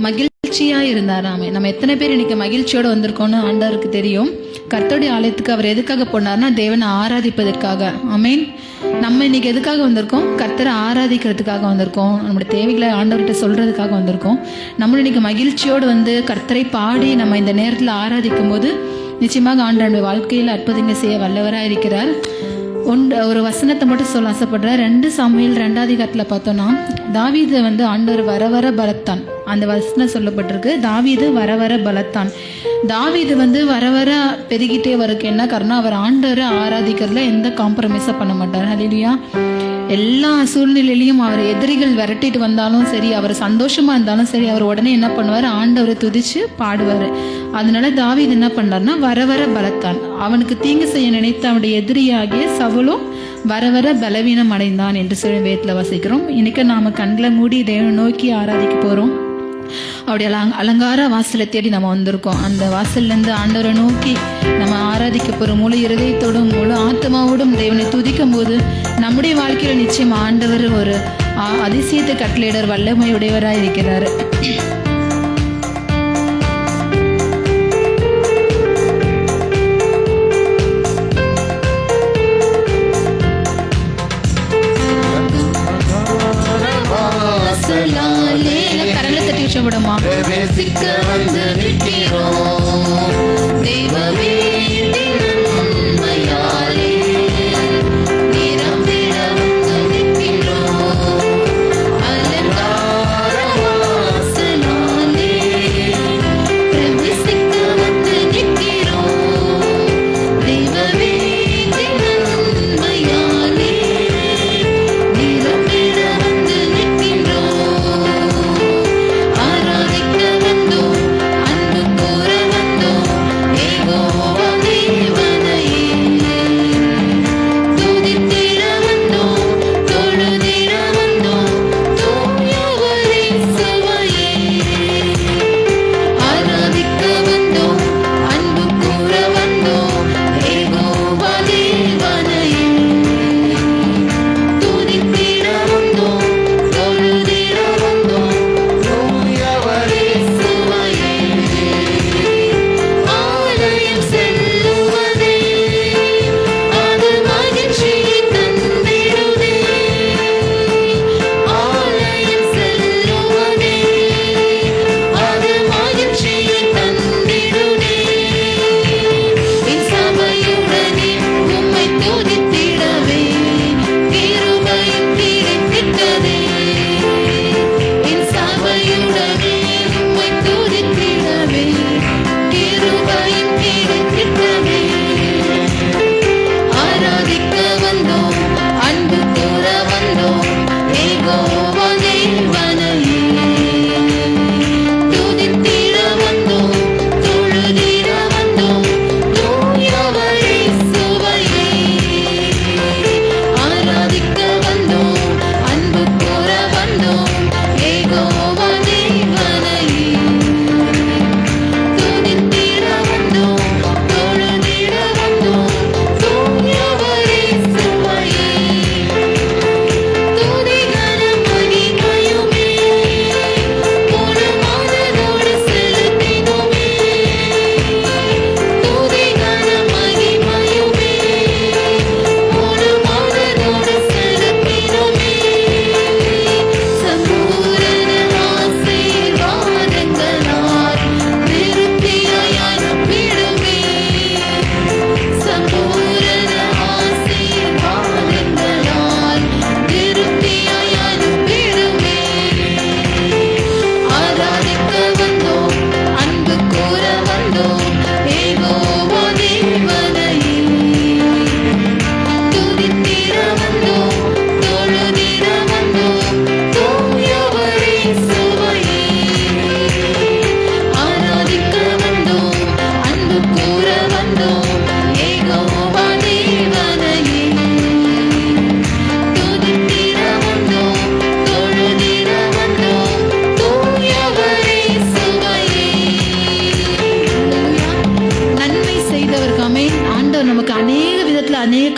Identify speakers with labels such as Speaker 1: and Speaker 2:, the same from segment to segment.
Speaker 1: மகிழ்ச்சியா இருந்தாராமே. நம்ம எத்தனை பேர் இன்னைக்கு மகிழ்ச்சியோட வந்திருக்கோம்னு ஆண்டவருக்கு தெரியும். கர்த்தருடைய ஆலயத்துக்கு அவர் எதுக்காக போனார்னா தேவனை ஆராதிப்பதற்காக. ஆமீன். நம்ம இன்னைக்கு எதுக்காக வந்திருக்கோம்? கர்த்தரை ஆராதிக்கிறதுக்காக வந்திருக்கோம். நம்மளுடைய தேவைகளை ஆண்டவர்கிட்ட சொல்றதுக்காக வந்திருக்கோம். நம்மளும் இன்னைக்கு மகிழ்ச்சியோடு வந்து கர்த்தரை பாடி நம்ம இந்த நேரத்தில் ஆராதிக்கும் போது நிச்சயமாக ஆண்டவருடைய வாழ்க்கையில் அற்புதங்கள் செய்ய வல்லவராக இருக்கிறார். ஒரு வசனத்தை மட்டும் சொல்ல ஆசைப்படுறார். 2 சாமுவேல் 2ஆம் அதிகாரத்தில் பார்த்தோம்னா, தாவீது வந்து ஆண்டவர் வர வர பலத்தான். அந்த வசனம் சொல்லப்பட்டிருக்கு, தாவீது வர வர பலத்தான். தாவீது வந்து வர வர பெருகிட்டே வரக்கு என்ன காரணம்? அவர் ஆண்டவரை ஆராதிக்கிறதுல எந்த காம்ப்ரமைஸா பண்ண மாட்டார். ஹல்லேலூயா. எல்லா சூழ்நிலையிலையும் அவர் எதிரிகள் விரட்டிட்டு வந்தாலும் சரி, அவர் சந்தோஷமா இருந்தாலும் சரி, அவர் உடனே என்ன பண்ணுவார்? ஆண்டவரை துதிச்சு பாடுவார். அதனால தாவீது என்ன பண்ணார்னா வர வர பலத்தான். அவனுக்கு தீங்கு செய்ய நினைத்த அவனுடைய எதிரியாகிய சவுலும் வர வர பலவீனம் அடைந்தான் என்று சொல்லி வேதத்தில் வாசிக்கிறோம். இன்னைக்கு நாம கண்களை மூடி தேவனை நோக்கி ஆராதிக்க போறோம். அவருடைய அலங்கார வாசலை தேடி நம்ம வந்திருக்கோம். அந்த வாசல்லேருந்து ஆண்டவரை நோக்கி நம்ம ஆராதிக்க போகிறோம். முழு இருதயத்தோடும் முழு ஆத்மாவோடும் தேவனை துதிக்கும் போது நம்முடைய வாழ்க்கையில் நிச்சயம் ஆண்டவர் ஒரு அதிசயத்தை கட்டளையிடர் வல்லமையுடையவராக இருக்கிறார். கரங்களை தட்டி வச்சவிடமா தெய்வமே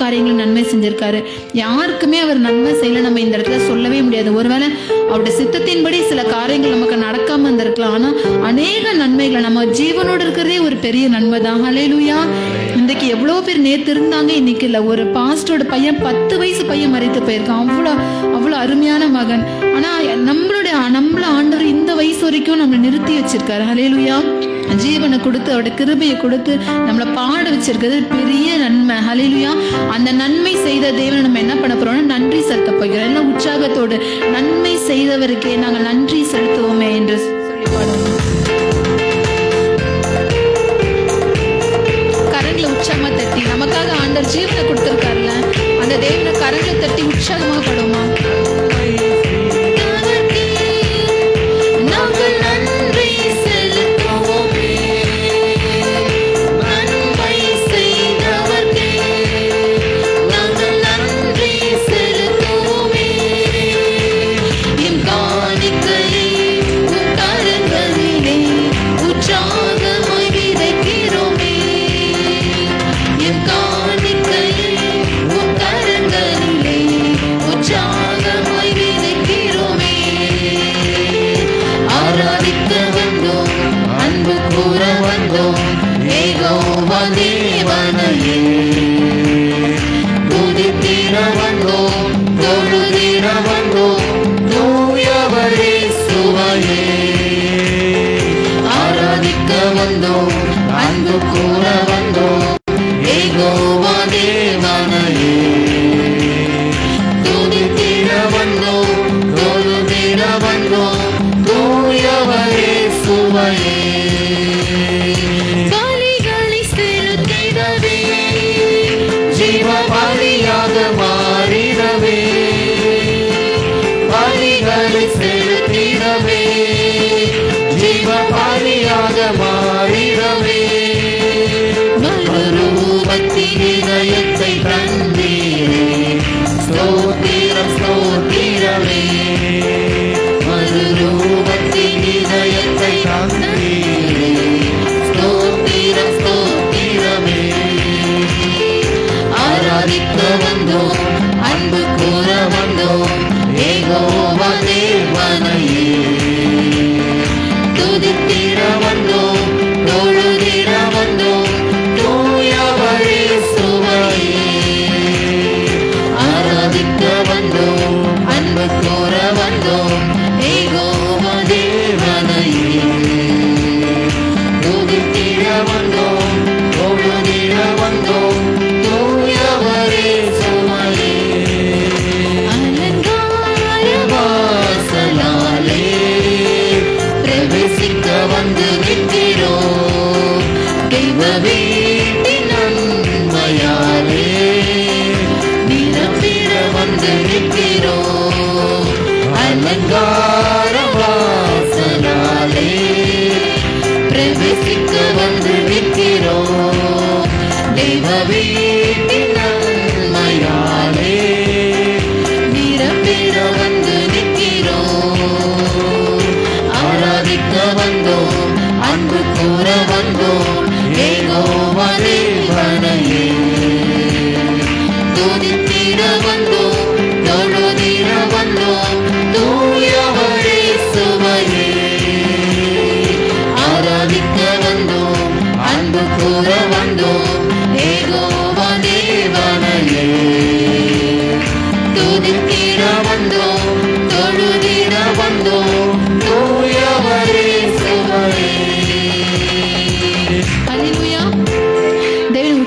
Speaker 1: காரியங்களும் நன்மை செஞ்சிருக்காரு. யாருக்குமே அவர் நன்மை செய்யல நம்ம இந்த இடத்துல சொல்லவே முடியாது. ஒருவேளை அவருடைய சித்தத்தின்படி சில காரியங்கள் நமக்கு நடக்காம இருந்திருக்கலாம். இருக்கலாம். ஆனா அநேக நன்மைகளை, நம்ம ஜீவனோடு இருக்கிறதே ஒரு பெரிய நன்மை தான். ஹல்லேலூயா. இன்றைக்கு எவ்வளோ பேர் நேற்று இருந்தாங்க, இன்னைக்கு இல்லை. ஒரு பாஸ்டரோட பையன் 10 வயசு பையன் மரித்து போயிருக்கான். அவ்வளோ அருமையான மகன். ஆனா நம்மள ஆண்டவர் இந்த வயசு வரைக்கும் நம்மளை நிறுத்தி வச்சிருக்காரு. ஹல்லேலூயா. ஜீவனை கொடுத்து அவருடைய கிருபையை கொடுத்து நம்மளை பாட வச்சிருக்கிறது பெரிய நன்மை. ஹல்லேலூயா. அந்த நன்மை செய்த தேவனை நம்ம என்ன பண்ண போறோம்னா நன்றி செலுத்த போகிறோம். எல்லாம் உற்சாகத்தோடு நன்மை செய்தவருக்கே நாங்கள் நன்றி செலுத்துவோமே என்று சொல்லி பாடுவோம். கரங்களை உற்சாகமா தட்டி, நமக்காக ஆண்டவர் ஜீவனை கொடுத்திருக்காருல, அந்த தேவனை கரங்களை தட்டி உற்சாகமா பாடுவோமா?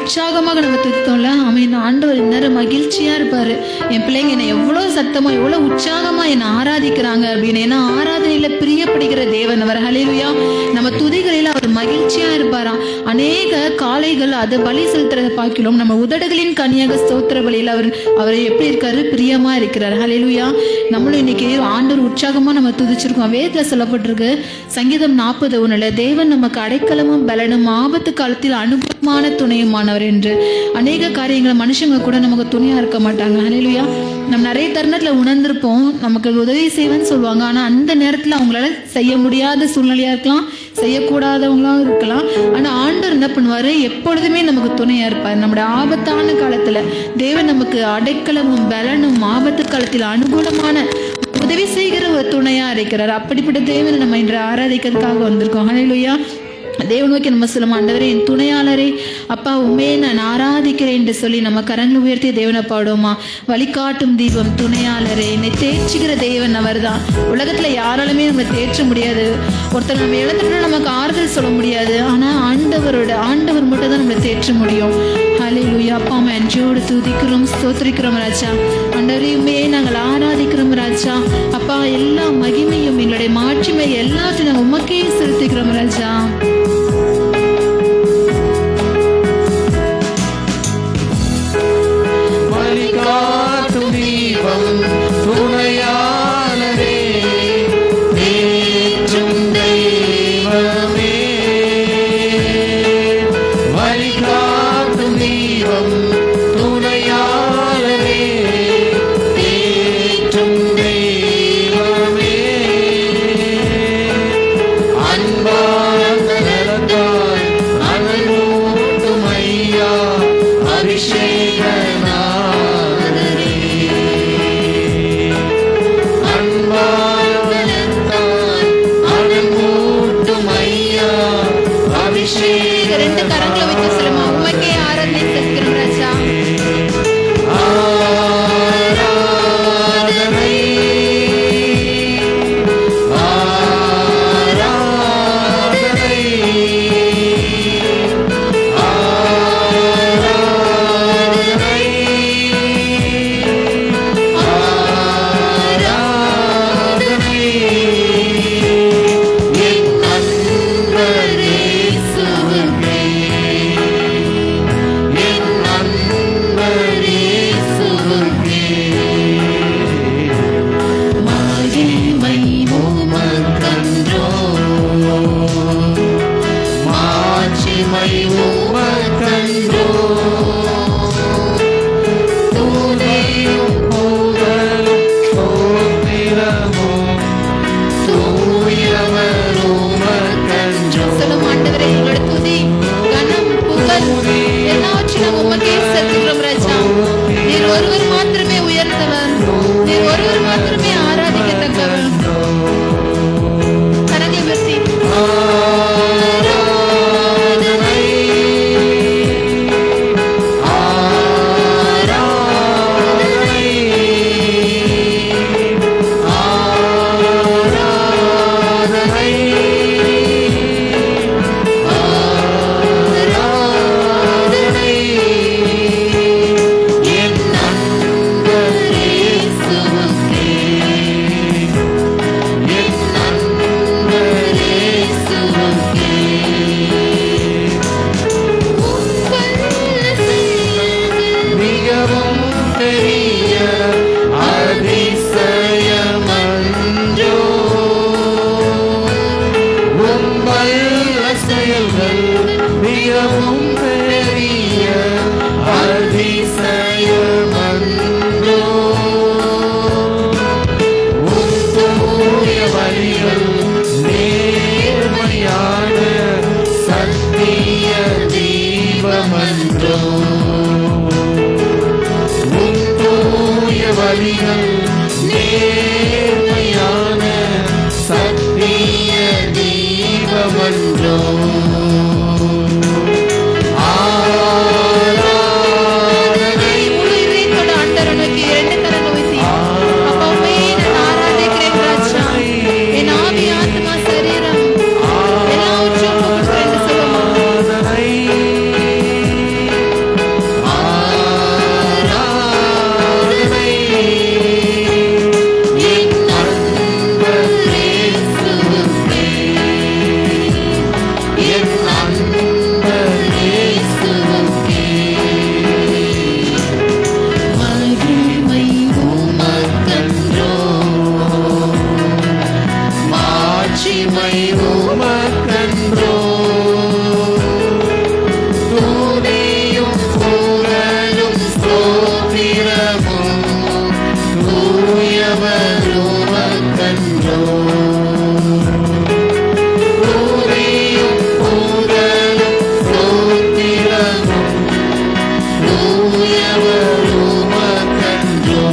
Speaker 1: உற்சாகமாக நம்ம துதித்தோம்ல, ஆண்டவர் இந்நேரம் மகிழ்ச்சியா இருப்பாரு. என் பிள்ளைங்க என்னை எவ்வளவு சத்தமா எவ்வளவு உற்சாகமா என்னை ஆராதிக்கிறாங்க அப்படின்னு. ஏன்னா ஆராதனையில பிரியப்படுகிற தேவன் அவர். ஹல்லேலூயா. நம்ம துதிகளில் அவர் மகிழ்ச்சியா இருப்பாராம். அநேக காளைகள் அதை பலி செலுத்துறதை பார்க்கிறோம். நம்ம உதடுகளின் கனியாக ஸ்தோத்திர பலியில் அவர் எப்படி இருக்காரு? பிரியமா இருக்கிறார். ஹல்லேலூயா. நம்மளும் இன்னைக்கு ஆண்டவர் உற்சாகமா நம்ம துதிச்சிருக்கோம். வேதத்துல சொல்லப்பட்டிருக்கு சங்கீதம் 40:1 தேவன் நமக்கு அடைக்கலமும் பலனும் ஆபத்து காலத்தில் அனுபவமான துணையுமானவர் என்று. அநேக காரியங்களை மனுஷங்க கூட நமக்கு துணையா இருக்க மாட்டாங்க. ஹல்லேலூயா. நம்ம நிறைய தருணத்துல உணர்ந்திருப்போம், நமக்கு உதவி செய்வேன்னு சொல்லுவாங்க. ஆனா அந்த நேரத்துல அவங்களால செய்ய முடியாத சூழ்நிலையா இருக்கலாம், செய்யக்கூடாதவங்களாம் இருக்கலாம். ஆனா ஆண்டவர் என்ன பண்ணுவாரு? எப்பொழுதுமே நமக்கு துணையா இருப்பார். நம்முடைய ஆபத்தான காலத்துல தேவன் நமக்கு அடைக்கலமும் பலனும் ஆபத்து காலத்தில் அனுகூலமான உதவி செய்கிற ஒரு துணையா இருக்கிறார். அப்படிப்பட்ட தேவனை நம்ம இன்று ஆராதிக்கிறதுக்காக வந்திருக்கோம். ஹல்லேலூயா. தேவ நோக்கி நம்ம சொல்லும், ஆண்டவரே என் துணையாளரே, அப்பா உண்மையை நான் ஆராதிக்கிறேன் என்று சொல்லி நம்ம கரங்களை உயர்த்தி தேவனை பாடுவோமா? வழிகாட்டும் தீபம், துணையாளரே, என்னை தேற்றுகிற தேவன் அவர் தான். உலகத்துல யாராலுமே நம்ம தேற்ற முடியாது. ஒருத்தர் நம்ம இழந்துட்டு நமக்கு ஆறுதல் சொல்ல முடியாது. ஆனா ஆண்டவர் மட்டும் தான் நம்மளை தேற்ற முடியும். ஹல்லேலூயா. அப்பா அம்மா அஞ்சோடு துதிக்கிறோம், ஸ்தோத்திரிக்கிறோம் ராஜா. ஆண்டவரே உண்மையை நாங்கள் ஆராதிக்கிறோம் ராஜா. அப்பா எல்லா மகிமையும் எங்களுடைய மாட்சிமை எல்லாத்தையும் நாங்கள் உமக்கே செலுத்திக்கிறோம் ராஜா.
Speaker 2: வழிகாட்டும் தீபம், துணையாளரே, தேற்றும் தெய்வமே. வழிகாட்டும் தீபம், துணையாளரே, தேற்றும் தெய்வமே. அன்பார்ந்த நலத்தால் அனலூட்டும் ஐயா, அபிஷேகநாதரே. அன்பார்ந்த நலத்தால் அனலூட்டும் ஐயா, அபிஷேக.
Speaker 1: ரெண்டு கரங்களை வைத்து சொல்லுமா, உமக்கே ஆராதனை செலுத்துகிறோம் ராஜா.
Speaker 2: ஆராதனை, ஆராதனை, ஆராதனை, ஆராதனை. என் நண்பர் இயேசுவுக்கே, என் நண்பர் இயேசுவுக்கே. மகிமை உமக்கன்றோ, மாட்சிமை உமக்கன்றோ. துதியும் புகழும் ஸ்தோத்திரமும் தூயவர் உமக்கன்றோ.
Speaker 1: சொல்லும் ஆண்டவரே, எங்களோட துதி, கனம், புகழ் எல்லாவற்றையும் நாம் உமக்கே செலுத்துகிறோம் ராஜா. நீர் ஒருவர் மாத்திரமே உயர்ந்தவர், நீர் ஒருவர் மாத்திரமே ஆராதிக்கத்தக்கவர். கரங்களை உயர்த்தி
Speaker 2: ஆராதனை, ஆராதனை, ஆராதனை, ஆராதனை. என் நண்பர் இயேசுவுக்கே, என் நண்பர் இயேசுவுக்கே. மிகவும் பெரிய அதிசயமன்றோ உங்கள் செயல்கள், மிகவும் பெரிய அதிசயமன்றோ. உம் தூய வழிகள் நேர்மையான சத்திய தீபமன்றோ. உம் தூய வழிகள் நேர்மையான சத்திய தீபமன்றோ. ஆராதனை,
Speaker 1: முழு இதயத்தோட ஆண்டவரை நோக்கி இரண்டு கரங்களை உயர்த்தி, அப்பா உம்மையே நான் ஆராதிக்கிறேன் ராஜா. என் ஆவி, ஆத்மா, சரீரம் எல்லாவற்றையும் உமக்கு என்று சொல்லுமா?
Speaker 2: ஆராதனை, ஆராதனை. என் நண்பர் இயேசுவுக்கே, என் நண்பர் இயேசுவுக்கே. மகிமை உமக்கன்றோ, மாட்சிமை உமக்கன்றோ. துதியும் புகழும் ஸ்தோத்திரமும் தூயவர் உமக்கன்றோ. துதியும் புகழும் ஸ்தோத்திரமும் தூயவர் உமக்கன்றோ.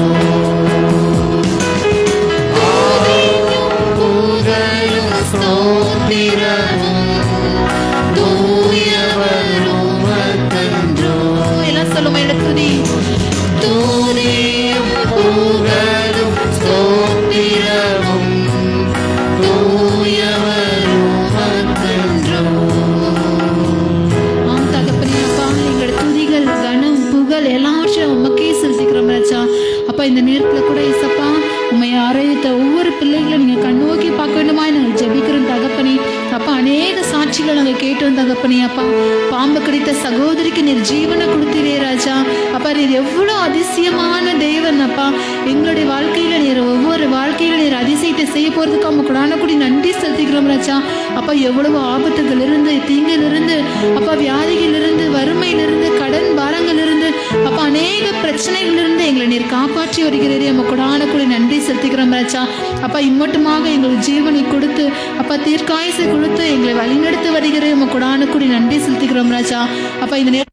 Speaker 2: தூயவர் உமக்கன்றோ.
Speaker 1: எல்லாம் சொல்லுமா எடுத்துதி.
Speaker 2: துதியும் புகழும் ஸ்தோத்திரமும் தூயவர் உமக்கன்றோ.
Speaker 1: ஆம் தகப்பனே, அப்பா எங்களோட துதிகள் கனம் புகழ் எல்லாவற்றையும் உமக்கே செலுத்திக்கிறோம் ராஜா. அப்பா இந்த நேரத்தில் கூட இசப்பா உண்மை ஆரோக்கியத்தை ஒவ்வொரு பிள்ளைகளும் நீங்கள் கண்ணோக்கி பார்க்க வேண்டுமா நாங்கள் ஜெபிக்கிறோம் தகப்பனே. அப்பா அநேக சாட்சிகளை நாங்கள் கேட்டோம் தகப்பனே. அப்பா பாம்பு கடித்த சகோதரிக்கு நீர் ஜீவனை கொடுத்தீரே ராஜா. அப்பா நீர் எவ்வளோ அதிசயமான தேவன் அப்பா. எங்களுடைய வாழ்க்கையில நீர் ஒவ்வொரு வாழ்க்கையில நீர் அதிசயத்தை செய்ய போறதுக்கு அவங்க கூடானக்கூடி நன்றி செலுத்திக்கிறோம் ராஜா. அப்பா எவ்வளவு ஆபத்துகள் இருந்து தீங்கிலிருந்து அப்பா வியாதிகளிலிருந்து வறுமையிலிருந்து கடன் பாரங்களிலிருந்து அப்பா அநேக பிரச்சனைகளிலிருந்து எங்களை நீர் காப்பாற்றி வருகிறீரே நம்ம கூடானக்கூடி நன்றி செலுத்திக்கிறோம் ராஜா. அப்பா இம்மட்டுமாக எங்களுக்கு ஜீவனை கொடுத்து அப்பா தீர்க்காயசை கொடுத்து எங்களை வழிநடத்தி வருகிற நம்ம கூடானக்கூடி நன்றி செலுத்திக்கிறோம் ராஜா. அப்பா இந்த நேரம்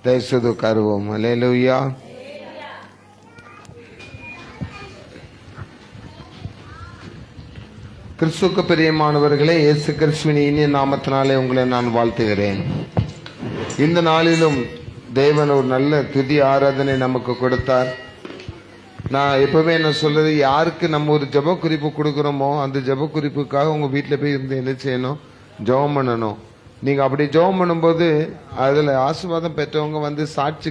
Speaker 3: தயவுசெய்து உட்காருவோம். அல்லேலூயா. கிறிஸ்துவுக்கு பிரியமானவர்களே, இயேசு கிறிஸ்துவின் இனிய நாமத்தினாலே உங்களை நான் வாழ்த்துகிறேன். இந்த நாளிலும் தேவன் ஒரு நல்ல துதி ஆராதனை நமக்கு கொடுத்தார். நான் எப்பவுமே என்ன சொல்றது, யாருக்கு நம்ம ஒரு ஜெப குறிப்பு கொடுக்குறோமோ அந்த ஜெப குறிப்புக்காக உங்க வீட்டில் போய் இருந்து என்ன செய்யணும், ஜெபம் பண்ணணும். நீங்க அப்படி ஜெபம் பண்ணும்போது அதுல ஆசீர்வாதம் பெற்றவங்க வந்து சாட்சி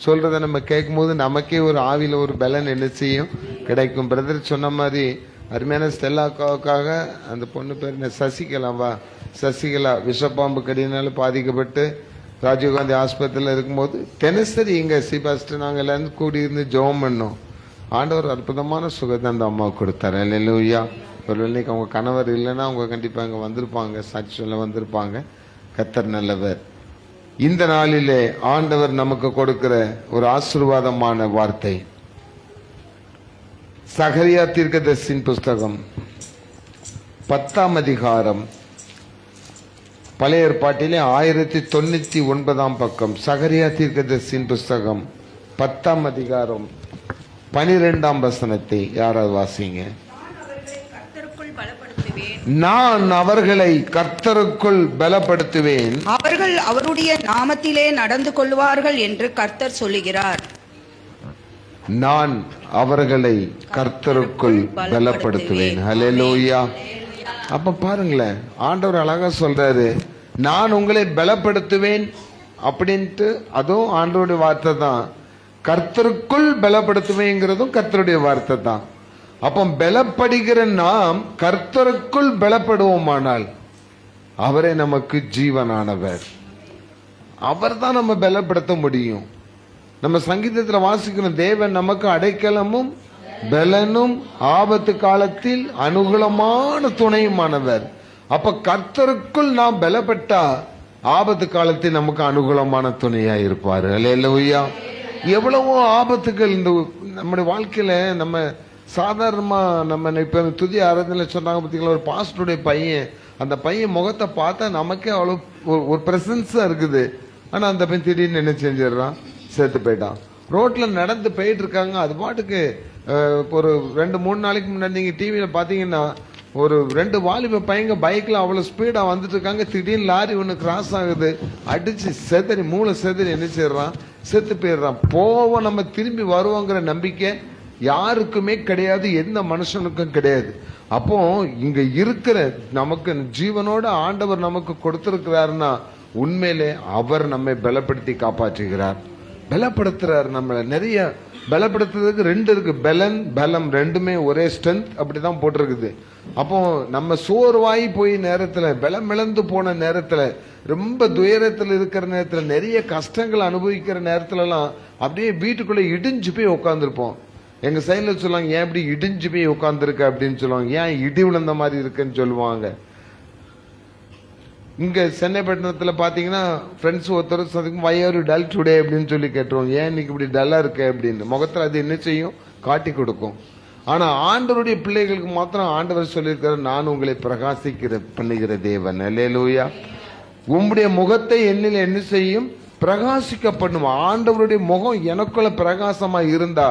Speaker 3: சொல்றதை நம்ம கேட்கும்போது நமக்கே ஒரு ஆவியில ஒரு பலன் என்ன செய்யும், கிடைக்கும். பிரதர் சொன்ன மாதிரி அருமையான ஸ்டெல்லாக்காவுக்காக அந்த பொண்ணு பேர் என்ன, சசிகலாவா, சசிகலா விஷப்பாம்பு கடினால பாதிக்கப்பட்டு ராஜீவ்காந்தி ஆஸ்பத்திரியில் இருக்கும்போது தினசரி இங்க சிபாஸ்டர் நாங்கள் எல்லாரும் கூடி இருந்து ஜெபம் பண்ணோம். ஆண்டவர் அற்புதமான சுகத்தை அந்த அம்மாவுக்கு கொடுத்தாரு. அல்லேலூயா. ஒரு இன்னைக்கு அவங்க கணவர் இல்லைன்னா அவங்க கண்டிப்பா இங்க வந்திருப்பாங்க, சாட்சி சொல்ல வந்திருப்பாங்க. கர்த்தர் நல்லவர். இந்த நாளிலே ஆண்டவர் நமக்கு கொடுக்கிற ஒரு ஆசீர்வாதமான வார்த்தை சகரியா தீர்க்கதரிசியின் புஸ்தகம் 10ஆம் அதிகாரம், பழைய ஏற்பாட்டிலே 1099 பக்கம். சகரியா தீர்க்கதரிசியின் புஸ்தகம் 10ஆம் அதிகாரம் 12ஆம் வசனத்தை யாராவது வாசிங்க. நான் அவர்களை கர்த்தருக்குள் பலப்படுத்துவேன்,
Speaker 4: அவர்கள் அவருடைய நாமத்திலே நடந்து கொள்வார்கள் என்று கர்த்தர் சொல்லுகிறார்.
Speaker 3: நான் அவர்களை கர்த்தருக்குள் பலப்படுத்துவேன். ஹல்லேலூயா. அப்ப பாருங்களேன், ஆண்டவர் அழகா சொல்றாரு, நான் உங்களை பலப்படுத்துவேன் அப்படின்ட்டு. அதுவும் ஆண்டவருடைய வார்த்தை தான். கர்த்தருக்குள் பலப்படுத்துவேங்கிறதும் கர்த்தருடைய வார்த்தை தான். அப்போ பலப்படுகிற நாம் கர்த்தருக்குள் பலப்படுவோமானால் அவரே நமக்கு ஜீவனானவர். அவர் தான் நம்ம பலப்படுத்த முடியும். நம்ம சங்கீதத்தில் வாசிக்கிறோம், தேவன் நமக்கு அடைக்கலமும் பலனும் ஆபத்து காலத்தில் அனுகூலமான துணையுமானவர். அப்ப கர்த்தருக்குள் நாம் பலப்பட்டா ஆபத்து காலத்தில் நமக்கு அனுகூலமான துணையா இருப்பாரு. அல்லேலூயா. எவ்வளவோ ஆபத்துகள் இந்த நம்முடைய வாழ்க்கையில நம்ம சாதாரணமா நம்ம இப்ப துதி ஆராதனை சொன்னாங்க பார்த்தீங்களா, ஒரு பாஸ்டருடைய பையன், அந்த பையன் முகத்தை பார்த்தா நமக்கே அவ்வளவு ஒரு பிரசன்ஸா இருக்குது. ஆனா அந்த பையன் திடீர்னு என்ன செஞ்சிடறான், செத்து போயிட்டான். ரோட்ல நடந்து போயிட்டு இருக்காங்க, அது பாட்டுக்கு ஒரு 2-3 நாளைக்கு முன்னாடி நீங்க டிவியில பாத்தீங்கன்னா ஒரு 2 வாலிப பையங்க பைக்ல அவ்வளவு ஸ்பீடா வந்துட்டு இருக்காங்க. திடீர்னு லாரி ஒண்ணு கிராஸ் ஆகுது, அடிச்சு செதறி மூளை செதறி என்ன செய்யறான், செத்து போயிடுறான். போவோம் நம்ம திரும்பி வருவோங்கிற நம்பிக்கை யாருக்குமே கிடையாது, எந்த மனுஷனுக்கும் கிடையாது. அப்போ இங்க இருக்கிற நமக்கு ஜீவனோட ஆண்டவர் நமக்கு கொடுத்திருக்கிறாருன்னா உண்மையிலே அவர் நம்மை பலப்படுத்தி காப்பாற்றுகிறார், பலப்படுத்துறார். நம்மள நிறைய பலப்படுத்துறதுக்கு 2 இருக்கு, பலன் பலம் ரெண்டுமே ஒரே ஸ்ட்ரென்த் அப்படிதான் போட்டிருக்குது. அப்போ நம்ம சோர்வாய் போய் நேரத்துல, பலம் இழந்து போன நேரத்துல, ரொம்ப துயரத்துல இருக்கிற நேரத்துல, நிறைய கஷ்டங்கள் அனுபவிக்கிற நேரத்துல எல்லாம் அப்படியே வீட்டுக்குள்ள இடிஞ்சு போய் உட்காந்துருப்போம். எங்க சைட்ல சொல்லுவாங்க, ஏன் இப்படி இடிஞ்சு போய் உட்காந்துருக்க அப்படின்னு சொல்லுவாங்க. ஏன் இடி விழுந்த மாதிரி இருக்குன்னு சொல்லுவாங்க. இங்க சென்னை பட்டணத்துல பாத்தீங்கன்னா ஃப்ரெண்ட்ஸ் ஒருத்தர் சந்திக்கும், why are you dull today அப்படின்னு சொல்லி கேட்டுருவோம். ஏன் இன்னைக்கு இப்படி டல்லா இருக்க அப்படின்னு முகத்துல அது என்ன செய்யும், காட்டி கொடுக்கும். ஆனா ஆண்டவருடைய பிள்ளைகளுக்கு மாத்திரம் ஆண்டவர் சொல்லியிருக்கிறார், நான் உங்களை பண்ணுகிற தேவன். அல்லேலூயா. உம்முடைய முகத்தை என்னில் என்ன செய்யும்? பிரகாசிக்க பண்ணும். ஆண்டவருடைய முகம் எனக்குள்ள பிரகாசமா இருந்தா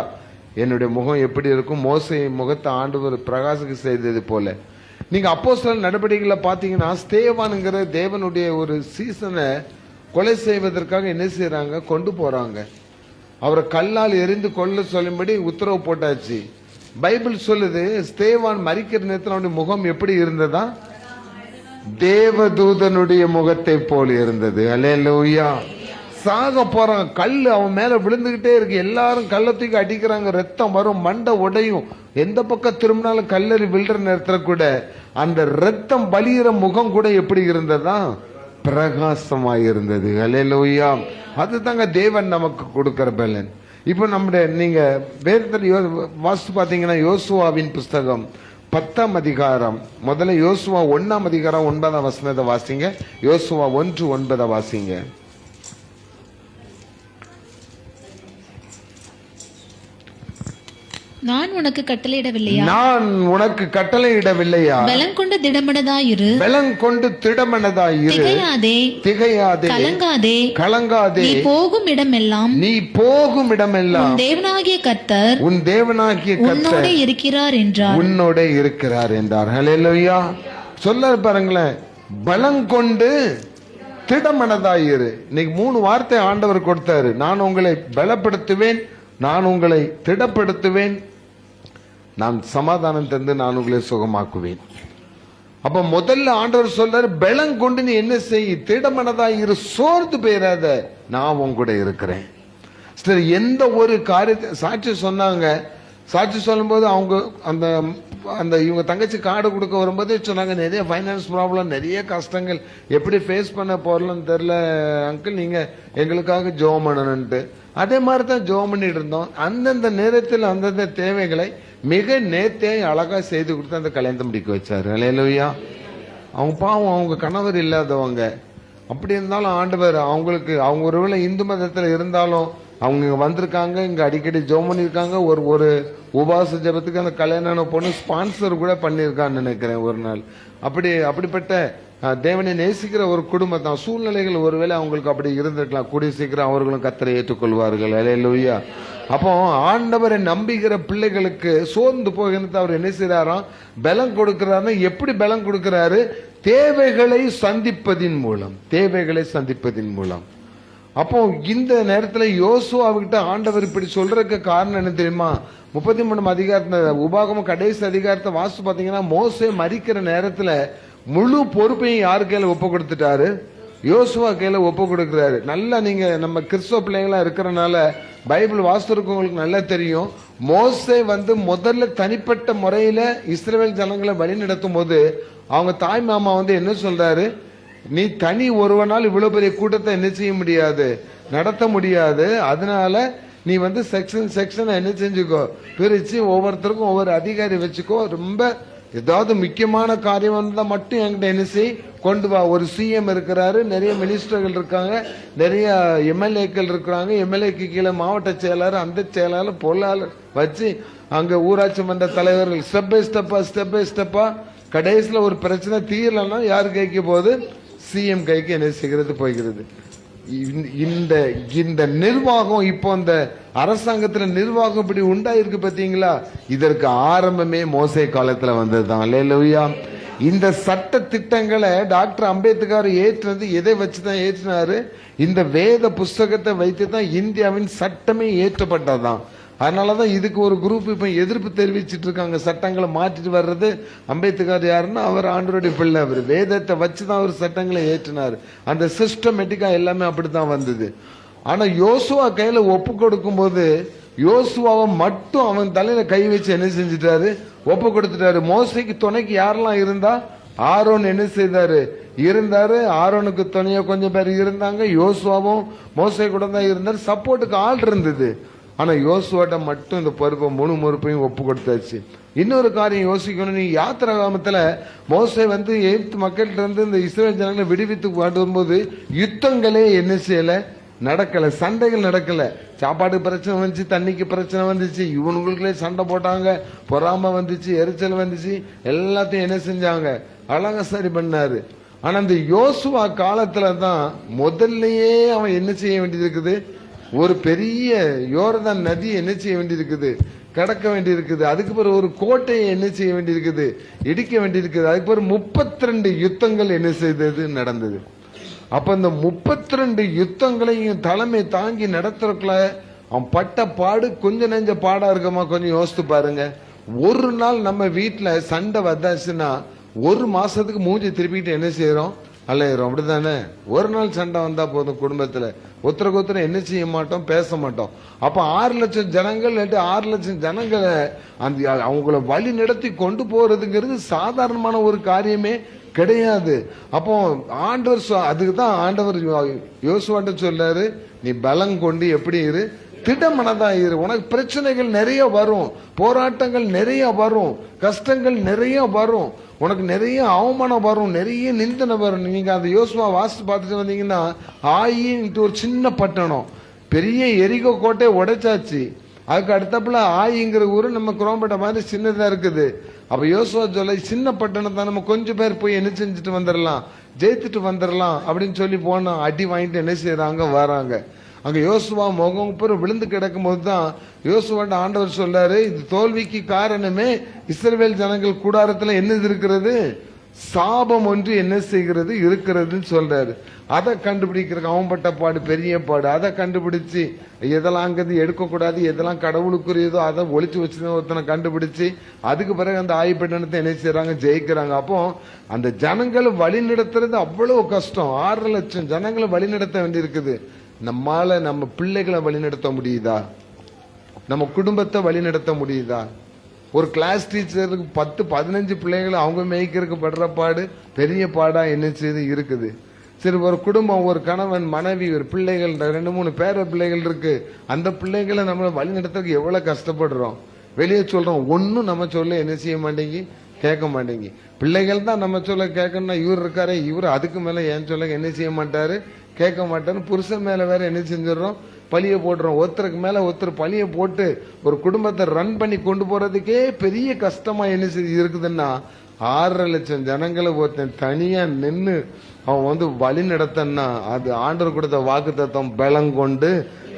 Speaker 3: என்னுடைய முகம் எப்படி இருக்கும்? மோசே முகத்தை ஆண்டவர் பிரகாசிக்க செய்தது போல. நீங்க அப்போஸ்தலர் நடவடிக்கைகளை பாத்தீங்கன்னா, ஸ்தேவானுங்கிற தேவனுடைய ஒரு சீசனை கொலை செய்வதற்காக என்ன செய்யறாங்க? கொண்டு போறாங்க. அவரை கல்லால் எரிந்து கொள்ள சொல்லும்படி உத்தரவு போட்டாச்சு. பைபிள் சொல்லுது, ஸ்தேவான் மரிக்கிற நேரத்தில் அவனுடைய முகம் எப்படி இருந்ததா? தேவதூதனுடைய முகத்தை போல் இருந்தது. அல்லேலூயா. சாக போறான், கல்லு அவன் மேல விழுந்துகிட்டே இருக்கு. எல்லாரும் கள்ளத்துக்கு அடிக்கிறாங்க, ரத்தம் வரும், மண்டை உடையும். எந்த பக்கம் திரும்பினாலும் கல்லறி விழுற நேரத்துல கூட அந்த ரத்தம் வலிகிற முகம் கூட எப்படி இருந்ததா? பிரகாசமாய் இருந்தது. அல்லேலூயா. அதுதாங்க தேவன் நமக்கு கொடுக்கிற பலன். இப்ப நம்முடைய நீங்க வேதத்துல வாசித்து பாத்தீங்கன்னா, யோசுவாவின் புஸ்தகம் 10ஆம் அதிகாரம், முதல்ல யோசுவா 1ஆம் அதிகாரம் 9ஆம் வசனத்தை வாசிங்க. யோசுவா 1:9 வாசிங்க.
Speaker 1: நான் உனக்கு கட்டளையிடவில்லையா?
Speaker 3: நான் உனக்கு கட்டளையிடவில்லையா?
Speaker 1: பலம் கொண்டு திடமனதாயிரு.
Speaker 3: பலம் கொண்டு திடமனதாயிரு.
Speaker 1: திகையாதே,
Speaker 3: திகையாதே,
Speaker 1: கலங்காதே,
Speaker 3: கலங்காதே.
Speaker 1: நீ போகும் இடமெல்லாம்,
Speaker 3: நீ போகும் இடமெல்லாம்
Speaker 1: உன் தேவனாகிய கர்த்தர்,
Speaker 3: உன் தேவனாகிய
Speaker 1: உன்னோட
Speaker 3: கர்த்தர்
Speaker 1: இருக்கிறார் என்றார்.
Speaker 3: உன்னோட இருக்கிறார் என்றார். ஹல்லேலூயா. சொல்ல பாருங்களேன், பலம் கொண்டு திடமனதாயிரு. இன்னைக்கு 3 வார்த்தை ஆண்டவர் கொடுத்தாரு. நான் உங்களை பலப்படுத்துவேன், நான் உங்களை திடப்படுத்துவேன், நான் சமாதானம் தந்து நான் உங்களை சுகமாக்குவேன். அப்ப முதல்ல ஆண்டவர் சொல்றாரு, பலம் கொண்டு நீ என்ன செய்? திடமனதாயிரு, சோர்ந்து போயிடாத, நான் உன் கூட இருக்கிறேன். சரி, எந்த ஒரு காரியத்தை சாட்சி சொன்னாங்க. சாட்சி சொல்லும் போது அவங்க அந்த அந்த இவங்க தங்கச்சி கார்டு கொடுக்க வரும்போதே சொன்னாங்க, நிறைய ஃபைனான்ஸ் ப்ராப்ளம், நிறைய கஷ்டங்கள், எப்படி ஃபேஸ் பண்ண போறலன்னு தெரியல அங்கிள், நீங்க எங்களுக்காக ஜெபம் பண்ணணும்ட்டு. அதே மாதிரி தான் ஜெபம் பண்ணிட்டு இருந்தோம். அந்தந்த நேரத்தில் அந்தந்த தேவைகளை மிக நேர்த்தியாய் அழகா செய்து கொடுத்து அந்த கல்யாணத்தை முடிக்க வச்சாரு. அல்லேலூயா. அவங்க பாவம், அவங்க கணவர் இல்லாதவங்க. அப்படி இருந்தாலும் ஆண்டவர் அவங்களுக்கு, அவங்க ஒருவேளை இந்து மதத்தில் இருந்தாலும் அவங்க இங்க வந்திருக்காங்க, இங்க அடிக்கடி ஜெபம் பண்ணிருக்காங்க. ஒரு உபாச ஜபத்துக்கு அந்த கல்யாண பொண்ணு ஸ்பான்சர் கூட பண்ணியிருக்கான்னு நினைக்கிறேன் ஒரு நாள். அப்படிப்பட்ட தேவனை நேசிக்கிற ஒரு குடும்பம் தான். சூழ்நிலைகள் ஒருவேளை அவங்களுக்கு அப்படி இருந்திருக்கலாம். கூடிய சீக்கிரம் அவர்களும் கர்த்தரை ஏற்றுக்கொள்வார்கள். அல்லேலூயா. அப்போ ஆண்டவரை நம்புகிற பிள்ளைகளுக்கு சோர்ந்து போகிறது அவர் என்ன செய்யறாராம்? பலம் கொடுக்கிறாருன்னா எப்படி பலம் கொடுக்கிறாரு? தேவைகளை சந்திப்பதின் மூலம். தேவைகளை சந்திப்பதின் மூலம். அப்போ இந்த நேரத்தில் யோசுவாவுக்கிட்ட ஆண்டவர் இப்படி சொல்றதுக்கு காரணம் என்ன தெரியுமா? 33ஆம் அதிகாரத்துல, உபாகமம் கடைசி அதிகாரத்தை வாசித்து பாத்தீங்கன்னா, மோசே மரிக்கிற நேரத்துல முழு பொறுப்பையும் யாரு கையில ஒப்பு கொடுத்துட்டாரு? யோசுவா கையில ஒப்பு கொடுக்கிறாரு. நல்லா நீங்க நம்ம கிறிஸ்தவ பிள்ளைங்களா இருக்கிறனால பைபிள் வாசித்திருக்கவங்களுக்கு நல்லா தெரியும். மோசே முதல்ல தனிப்பட்ட முறையில இஸ்ரவேல் ஜனங்களை வழி நடத்தும் போது அவங்க தாய் மாமா என்ன சொல்றாரு? நீ தனி ஒருவனால் இவ்வளவு பெரிய கூட்டத்தை என்ன செய்ய முடியாது, நடத்த முடியாது. அதனால நீ செக்ஷன் என்ன செஞ்சுக்கோ, பிரிச்சு ஒவ்வொருத்தருக்கும் ஒவ்வொரு அதிகாரி வச்சுக்கோ. ரொம்ப ஏதாவது முக்கியமான காரியம் வந்தா மட்டும் என்கிட்ட என்ன செய், கொண்டு வா. ஒரு சிஎம் இருக்கிறாரு, நிறைய மினிஸ்டர்கள் இருக்காங்க, நிறைய எம்எல்ஏக்கள் இருக்கிறாங்க. எம்எல்ஏக்கு கீழே மாவட்ட செயலாளர், அந்த செயலாளர், பொருளாளர் வச்சு அங்க ஊராட்சி மன்ற தலைவர்கள் ஸ்டெப் பை ஸ்டெப்பா கடைசியில் ஒரு பிரச்சனை தீரலன்னா யாரு கைக்கு போகுது? சிஎம் கைக்கு என்ன செய்கிறது? போய்கிறது. இந்த நிர்வாகம் இப்போ இந்த அரசாங்கத்துல நிர்வாகம் இப்படி உண்டாயிருக்கு பாத்தீங்களா? இதற்கு ஆரம்பமே மோசே காலத்துல வந்ததுதான். அல்லேலூயா. இந்த சட்ட திட்டங்களை டாக்டர் அம்பேத்கர் ஏற்றினது எதை வச்சுதான் ஏற்றினாரு? இந்த வேத புஸ்தகத்தை வைத்து தான் இந்தியாவின் சட்டமே ஏற்றப்பட்டதான். அதனாலதான் இதுக்கு ஒரு குரூப் இப்ப எதிர்ப்பு தெரிவிச்சிட்டு இருக்காங்க. சட்டங்களை மாற்றிட்டு வர்றது. அம்பேத்கர் யாருன்னா அவர் ஆண்டவருடைய பிள்ளை. அவர் வேதத்தை வச்சுதான் அவர் சட்டங்களை ஏற்றினார். அந்த சிஸ்டமேட்டிக்கா எல்லாமே அப்படித்தான் வந்தது. ஆனா யோசுவா கையில ஒப்பு கொடுக்கும் போது யோசுவாவை மட்டும் அவன் தலையில கை வச்சு என்ன செஞ்சிட்டாரு? ஒப்பு கொடுத்துட்டாரு. மோசைக்கு துணைக்கு யாரெல்லாம் இருந்தா? ஆரோன் என்ன செய்தாரு? இருந்தாரு. ஆரோனுக்கு துணையா கொஞ்சம் பேர் இருந்தாங்க. யோசுவாவும் மோசை கூட தான் இருந்தாரு. சப்போர்ட்டுக்கு ஆள் இருந்தது. ஆனா யோசுவாட்ட மட்டும் இந்த பொறுப்பை முழு பொறுப்பையும் ஒப்பு கொடுத்தாச்சு. இன்னொரு காரியம் யோசிக்கணும். நீ யாத்திராகமத்துல மோசே எகிப்து மக்கள்கிட்ட இருந்து இந்த இஸ்ரவேல் ஜனங்களை விடுவித்து வரும்போது யுத்தங்களே என்ன செய்யல, நடக்கல, சண்டைகள் நடக்கல. சாப்பாடு பிரச்சனை வந்துச்சு, தண்ணிக்கு பிரச்சனை வந்துச்சு, இவனுங்களுக்குள்ளே சண்டை போட்டாங்க, பொறாம வந்துச்சு, எரிச்சல் வந்துச்சு, எல்லாத்தையும் என்ன செஞ்சாங்க, அழகா சரி பண்ணாரு. ஆனா இந்த யோசுவா காலத்துல தான் முதல்லயே அவன் என்ன செய்ய வேண்டியது இருக்குது, ஒரு பெரிய யோர்தான் நதி என்ன செய்ய வேண்டியிருக்குது, கடக்க வேண்டியிருக்குது. அதுக்கு பிறகு ஒரு கோட்டையை என்ன செய்ய வேண்டியிருக்குது, இடிக்க வேண்டியிருக்குது. அதுக்கு பிறகு 32 யுத்தங்கள் என்ன செய்தது, நடந்தது. அப்ப இந்த 32 யுத்தங்களையும் தலைமை தாங்கி நடத்துறதுக்குள்ள அவன் பட்ட பாடு கொஞ்சம் நெஞ்ச பாடா இருக்குமா, கொஞ்சம் யோசித்து பாருங்க. ஒரு நாள் நம்ம வீட்டுல சண்டை வந்தாச்சுன்னா ஒரு மாசத்துக்கு மூஞ்சி திருப்பிட்டு என்ன செய்யறோம், அலையிறோம், அப்படித்தானே? ஒரு நாள் சண்டை வந்தா போதும், குடும்பத்துல ஒருத்தருக்கு ஒருத்தர் என்ன செய்ய மாட்டோம், பேச மாட்டோம். அப்ப 6 லட்சம் ஜனங்கள் 6 லட்சம் ஜனங்களை அந்த அவங்கள வழி நடத்தி கொண்டு போறதுங்கிறது சாதாரணமான ஒரு காரியமே கிடையாது. அப்போ ஆண்டவர் அதுக்குதான் ஆண்டவர் யோசுவாட்ட சொல்லாரு, நீ பலம் கொண்டு எப்படி இரு, திடமனதா இரு. உனக்கு பிரச்சனைகள் நிறைய வரும், போராட்டங்கள் நிறைய வரும், கஷ்டங்கள் நிறைய வரும், உனக்கு நிறைய அவமானம் வரும், நிறைய நிந்தனை வரும். நீங்க அந்த யோசுவா வாசித்து பார்த்துட்டு வந்தீங்கன்னா, ஆயின்ட்டு ஒரு சின்ன பட்டணம், பெரிய எரிகோ கோட்டை உடைச்சாச்சு. அதுக்கு அடுத்தப்புல ஆயிங்கிற ஊரு நம்ம குரோம்பேட்டை மாதிரி சின்னதா இருக்குது. அப்ப யோசுவா சொல்ல, சின்ன பட்டணத்தை நம்ம கொஞ்சம் பேர் போய் என்ன செஞ்சுட்டு வந்துடலாம், ஜெயித்துட்டு வந்துடலாம் அப்படின்னு சொல்லி போனா அடி வாங்கிட்டு என்ன செய்யறாங்க, வராங்க. அங்க யோசுவா முகம் பேர் விழுந்து கிடக்கும் போதுதான் யோசுவாட்ட ஆண்டவர் சொல்றாரு, இது தோல்விக்கு காரணமே இஸ்ரவேல் ஜனங்கள் கூடாரத்துல என்னது இருக்கிறது, சாபம் ஒன்று என்ன செய்கிறது இருக்கிறதுன்னு சொல்றாரு. அதை கண்டுபிடிக்கிறதுக்கு அவன் பட்ட பாடு பெரிய பாடு. அதை கண்டுபிடிச்சு எதெல்லாம் அங்கது எடுக்கக்கூடாது, எதெல்லாம் கடவுளுக்குரியதோ அதை ஒளிச்சு வச்சு ஒருத்தனை கண்டுபிடிச்சு அதுக்கு பிறகு அந்த ஆய்ப்பட்டணத்தை என்ன செய்யறாங்க, ஜெயிக்கிறாங்க. அப்போ அந்த ஜனங்களை வழி நடத்துறது அவ்வளவு கஷ்டம். 6 லட்சம் ஜனங்களை வழி நடத்த வேண்டியிருக்குது. நம்மால நம்ம பிள்ளைகளை வழி நடத்த முடியுதா, நம்ம குடும்பத்தை வழி நடத்த முடியுதா? ஒரு கிளாஸ் டீச்சருக்கு 10-15 பிள்ளைகளை அவங்க மேய்க்கிறதுக்கு படுற பாடு பெரிய பாடா என்ன செய்து இருக்குது. சரி, ஒரு குடும்பம், ஒரு கணவன் மனைவி, ஒரு பிள்ளைகள், 2-3 பேர பிள்ளைகள் இருக்கு. அந்த பிள்ளைகளை நம்ம வழி நடத்துறதுக்கு எவ்வளவு கஷ்டப்படுறோம். வெளியே சொல்றோம், ஒன்னும் நம்ம சொல்ல என்ன செய்ய மாட்டேங்கி, கேட்க மாட்டேங்கி. பிள்ளைகள் தான் நம்ம சொல்ல கேட்கணும்னா, இவர் இருக்காரு, இவர் அதுக்கு மேல ஏன் சொல்ல என்ன செய்ய மாட்டாரு, கேட்க மாட்டாரு. புருஷன் மேல வேற என்ன செஞ்சிடறோம், பழிய போடுறோம். ஒருத்தருக்கு மேல ஒருத்தர் பழிய போட்டு ஒரு குடும்பத்தை ரன் பண்ணி கொண்டு போறதுக்கே பெரிய கஷ்டமா என்ன இருக்குதுன்னா, 6 லட்சம் ஜனங்களை ஒருத்தன் தனியா நின்று அவன் வழி நடத்தன்னா, அது ஆண்டவர் கொடுத்த வாக்கு தத்துவம், பலம் கொண்டு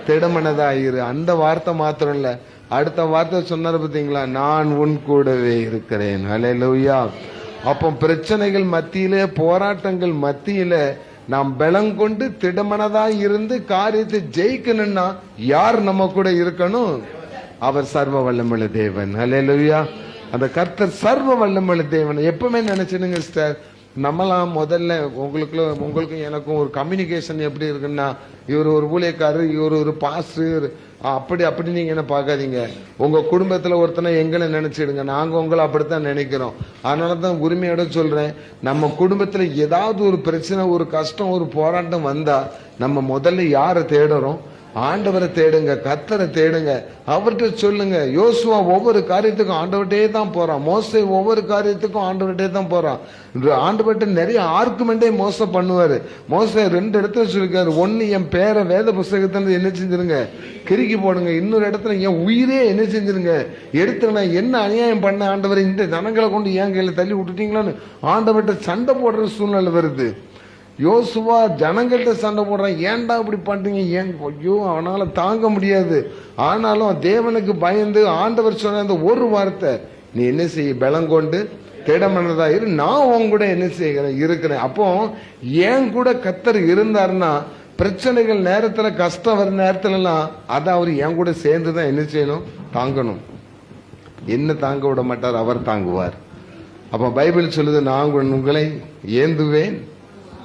Speaker 3: திடமனதாயிரு. அந்த வார்த்தை மாத்திரம் இல்ல, அடுத்த வார்த்தை சொன்னாரு பாத்தீங்களா, நான் உன் கூடவே இருக்கிறேன். ஹல்லேலூயா. அப்போ பிரச்சனைகள் மத்தியிலே, போராட்டங்கள் மத்தியில நாம் பலம் கொண்டு திடமனதா இருந்து காரியத்தை ஜெயிக்கணும்னா யார் நம்ம கூட இருக்கணும், அவர் சர்வ வல்லமுள்ள தேவன். ஹல்லேலூயா. அந்த கர்த்தர் சர்வ வல்லமுள்ள தேவன். எப்பவுமே நினைச்சிடுங்க சிஸ்டர், நம்மளாம் முதல்ல உங்களுக்கும் எனக்கும் ஒரு கம்யூனிகேஷன் எப்படி இருக்குன்னா, இவர் ஒரு ஊழியக்காரர், இவர் ஒரு பாஸ்டர், அப்படி நீங்க என்ன பார்க்காதீங்க. உங்க குடும்பத்துல ஒருத்தனை எங்களை நினைச்சிடுங்க, நாங்க உங்களை அப்படித்தான் நினைக்கிறோம். அதனாலதான் உரிமையோட சொல்றேன், நம்ம குடும்பத்துல ஏதாவது ஒரு பிரச்சனை, ஒரு கஷ்டம், ஒரு போராட்டம் வந்தா நம்ம முதல்ல யாரை தேடுறோம், ஆண்டவரை தேடுங்க, கர்த்தரை தேடுங்க, அவர்கிட்ட சொல்லுங்க. யோசுவா ஒவ்வொரு காரியத்துக்கும் ஆண்டவர்கிட்டே தான் போறான். மோசே ஒவ்வொரு காரியத்துக்கும் ஆண்டவர்கிட்டே தான் போறான். ஆண்டவர்கிட்ட நிறைய ஆர்குமெண்டே மோச பண்ணுவாரு. மோசே 2 இடத்துல சொல்லிருக்காரு, ஒன்னு என் பேரை வேத புஸ்தகத்துல என்ன செஞ்சிருங்க, கிறுக்கி போடுங்க. இன்னொரு இடத்துல என் உயிரே என்ன செஞ்சிருங்க, எடுத்து நான் என்ன அநியாயம் பண்ண ஆண்டவர், இந்த ஜனங்களை கொண்டு ஏன் கையில தள்ளி விட்டுட்டீங்களான்னு ஆண்டவர்கிட்ட சண்டை போடுற சூழ்நிலை வருது. யோசுவா ஜனங்கள்கிட்ட சண்டை போடுறான், ஏன்டா இப்படி பண்றீங்க, ஏன், ஐயோ அவனால தாங்க முடியாது. ஆனாலும் தேவனுக்கு பயந்து ஆண்டவர் சொன்ன அந்த ஒரு வார்த்தை, நீ என்ன செய்ய, பலம் கொண்டு திடமனதா இரு, நான் உன் கூட என்ன செய்கிறேன், இருக்கிறேன். அப்போ ஏன் கூட கர்த்தர் இருந்தாருன்னா, பிரச்சனைகள் நேரத்துல, கஷ்டம் வர நேரத்துல எல்லாம் அதை அவர் என் கூட சேர்ந்துதான் என்ன செய்யணும், தாங்கணும். என்ன தாங்க விட மாட்டார், அவர் தாங்குவார். அப்ப பைபிள் சொல்லுது, நான் உங்களை ஏந்துவேன்,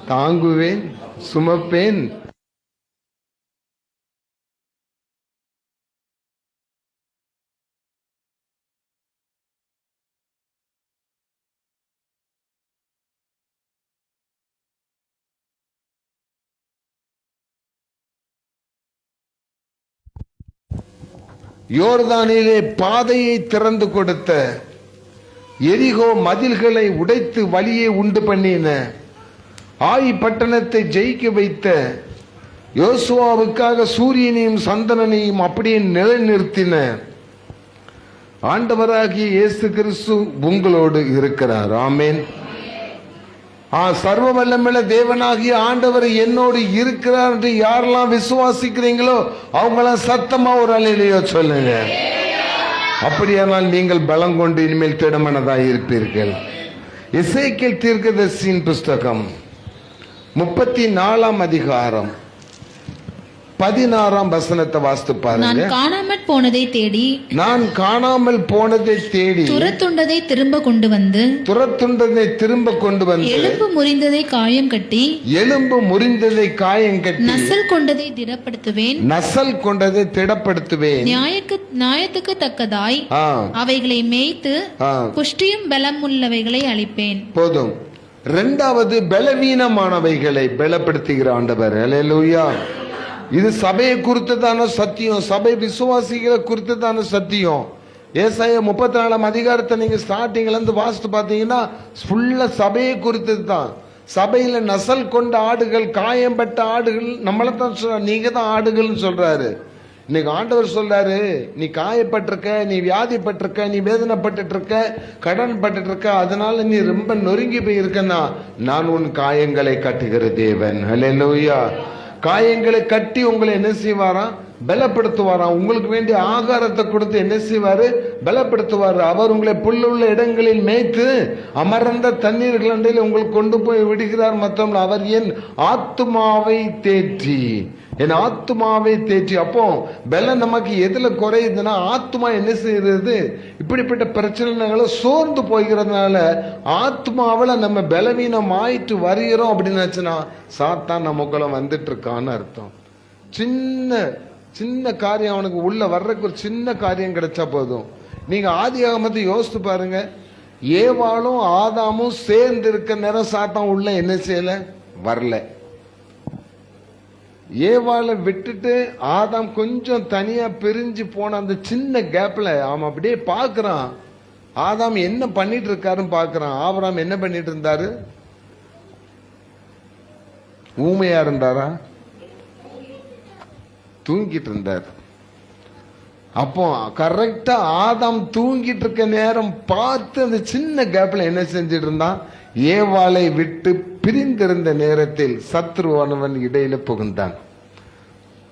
Speaker 3: தாங்குவேன், சுமப்பேன். யோர்தானிலே பாதையை திறந்து கொடுத்த, எரிகோ மதில்களை உடைத்து வழியை உண்டு பண்ணின, ஆயி பட்டணத்தை ஜெயிக்க வைத்த, யோசுவாவுக்காக சூரியனையும் சந்திரனையும் அப்படியே நிலைநிறுத்தின ஆண்டவராகிய இயேசு கிறிஸ்து உங்களோடு இருக்கிறார். ஆமென். சர்வ வல்லமையுள்ள தேவனாகிய ஆண்டவர் என்னோடு இருக்கிறார் என்று யாரெல்லாம் விசுவாசிக்கிறீங்களோ அவங்களாம் சத்தமா ஒரு அல்லேலூயா சொல்லுங்க. அப்படியானால் நீங்கள் பலம் கொண்டு இனிமேல் திடமனதாக இருப்பீர்கள். எசேக்கியேல் தீர்க்கதரிசியின் புஸ்தகம் 34 அதிகாரம் 16 வசனத்தை வாசித்து பாருங்க.
Speaker 1: நான் காணாமல் போனதை தேடி துரத்துண்டதை திரும்ப கொண்டு வந்து எலும்பு முறிந்ததை காயம் கட்டி நசல் கொண்டதை திடப்படுத்துவேன். நியாயத்துக்கு தக்கதாய் அவைகளை மேய்த்து புஷ்டியும் பலமுள்ளவைகளை அளிப்பேன்.
Speaker 3: போதும். இரண்டாவது, பலவீனமானவைகளை பலப்படுத்துகிற ஆண்டவர். அல்லேலூயா. இது சபையை குறித்ததான சத்தியம், சபை விசுவாசிகளை குறித்ததான சத்தியம். ஏசாயா 34 அதிகாரத்தை நீங்க ஸ்டார்டிங்ல இருந்து வாசித்து பார்த்தீங்கன்னா ஃபுல்லா சபையை குறித்தது தான். சபையில நசல் கொண்ட ஆடுகள், காயம்பட்ட ஆடுகள், நம்மளை தான் சொல்ற, நீங்க தான் ஆடுகள்னு சொல்றாரு. இன்னைக்கு ஆண்டவர் சொல்றாரு, நீ காயப்பட்டிருக்க, நீ வியாதிப்பட்டிருக்க, நீ வேதனைப்பட்டு இருக்க, கடன் பட்டு இருக்க, அதனால நீ ரொம்ப நொறுங்கி போய் இருக்கன்னா நான் உன் காயங்களை கட்டுகிற தேவன். அல்லேலூயா. காயங்களை கட்டி உங்களை என்ன செய்வாராம்? பலப்படுத்துவாராம். உங்களுக்கு வேண்டிய ஆகாரத்தை கொடுத்து என்ன செய்வாரு? பலப்படுத்துவார். அவர் உங்களை புல்லுள்ள இடங்களில் மேய்த்து அமர்ந்த தண்ணீர்கள் அண்டையில் உங்களுக்கு கொண்டு போய் விடுகிறார். மற்றவங்க அவர் என் ஆத்துமாவை தேற்றி, என் ஆத்துமாவை தேற்றி. அப்போ பலம் நமக்கு எதுல குறையுதுன்னா ஆத்துமா என்ன செய்யறது? இப்படிப்பட்ட பிரச்சனைகளை சோர்ந்து போகிறதுனால ஆத்மாவில் நம்ம பலவீனம் ஆயிட்டு வருகிறோம் அப்படின்னாச்சுன்னா சாத்தான் நமக்குள்ள வந்துட்டு இருக்கான்னு அர்த்தம். சின்ன காரியம் அவனுக்கு உள்ள வர்றதுக்கு ஒரு சின்ன காரியம் கிடைச்சா போதும். நீங்க ஆதியாகமத்தை யோசித்து பாருங்க. ஏவாளும் ஆதாமும் சேர்ந்து இருக்க நேரம் சாத்தான் உள்ள என்ன செய்யல? வரல. ஏவாளை விட்டுட்டு ஆதாம் கொஞ்சம் தனியா பிரிஞ்சு போன அந்த சின்ன கேப்ல அவன் அப்படியே பாக்குறான், ஆதாம் என்ன பண்ணிட்டு இருக்காருன்னு பாக்குறான். ஆபிரகாம் என்ன பண்ணிட்டு இருந்தாரு? ஊமையா இருந்தாரா? தூங்கிட்டு இருந்தார். அப்போ கரெக்டா ஆதாம் தூங்கிட்டு இருக்க நேரம் பார்த்து அந்த சின்ன கேப்ல என்ன செஞ்சிட்டு இருந்தான்? ஏவாளை விட்டு பிரிந்திருந்த நேரத்தில் சத்ருவானவன் இடையில புகுந்தான்.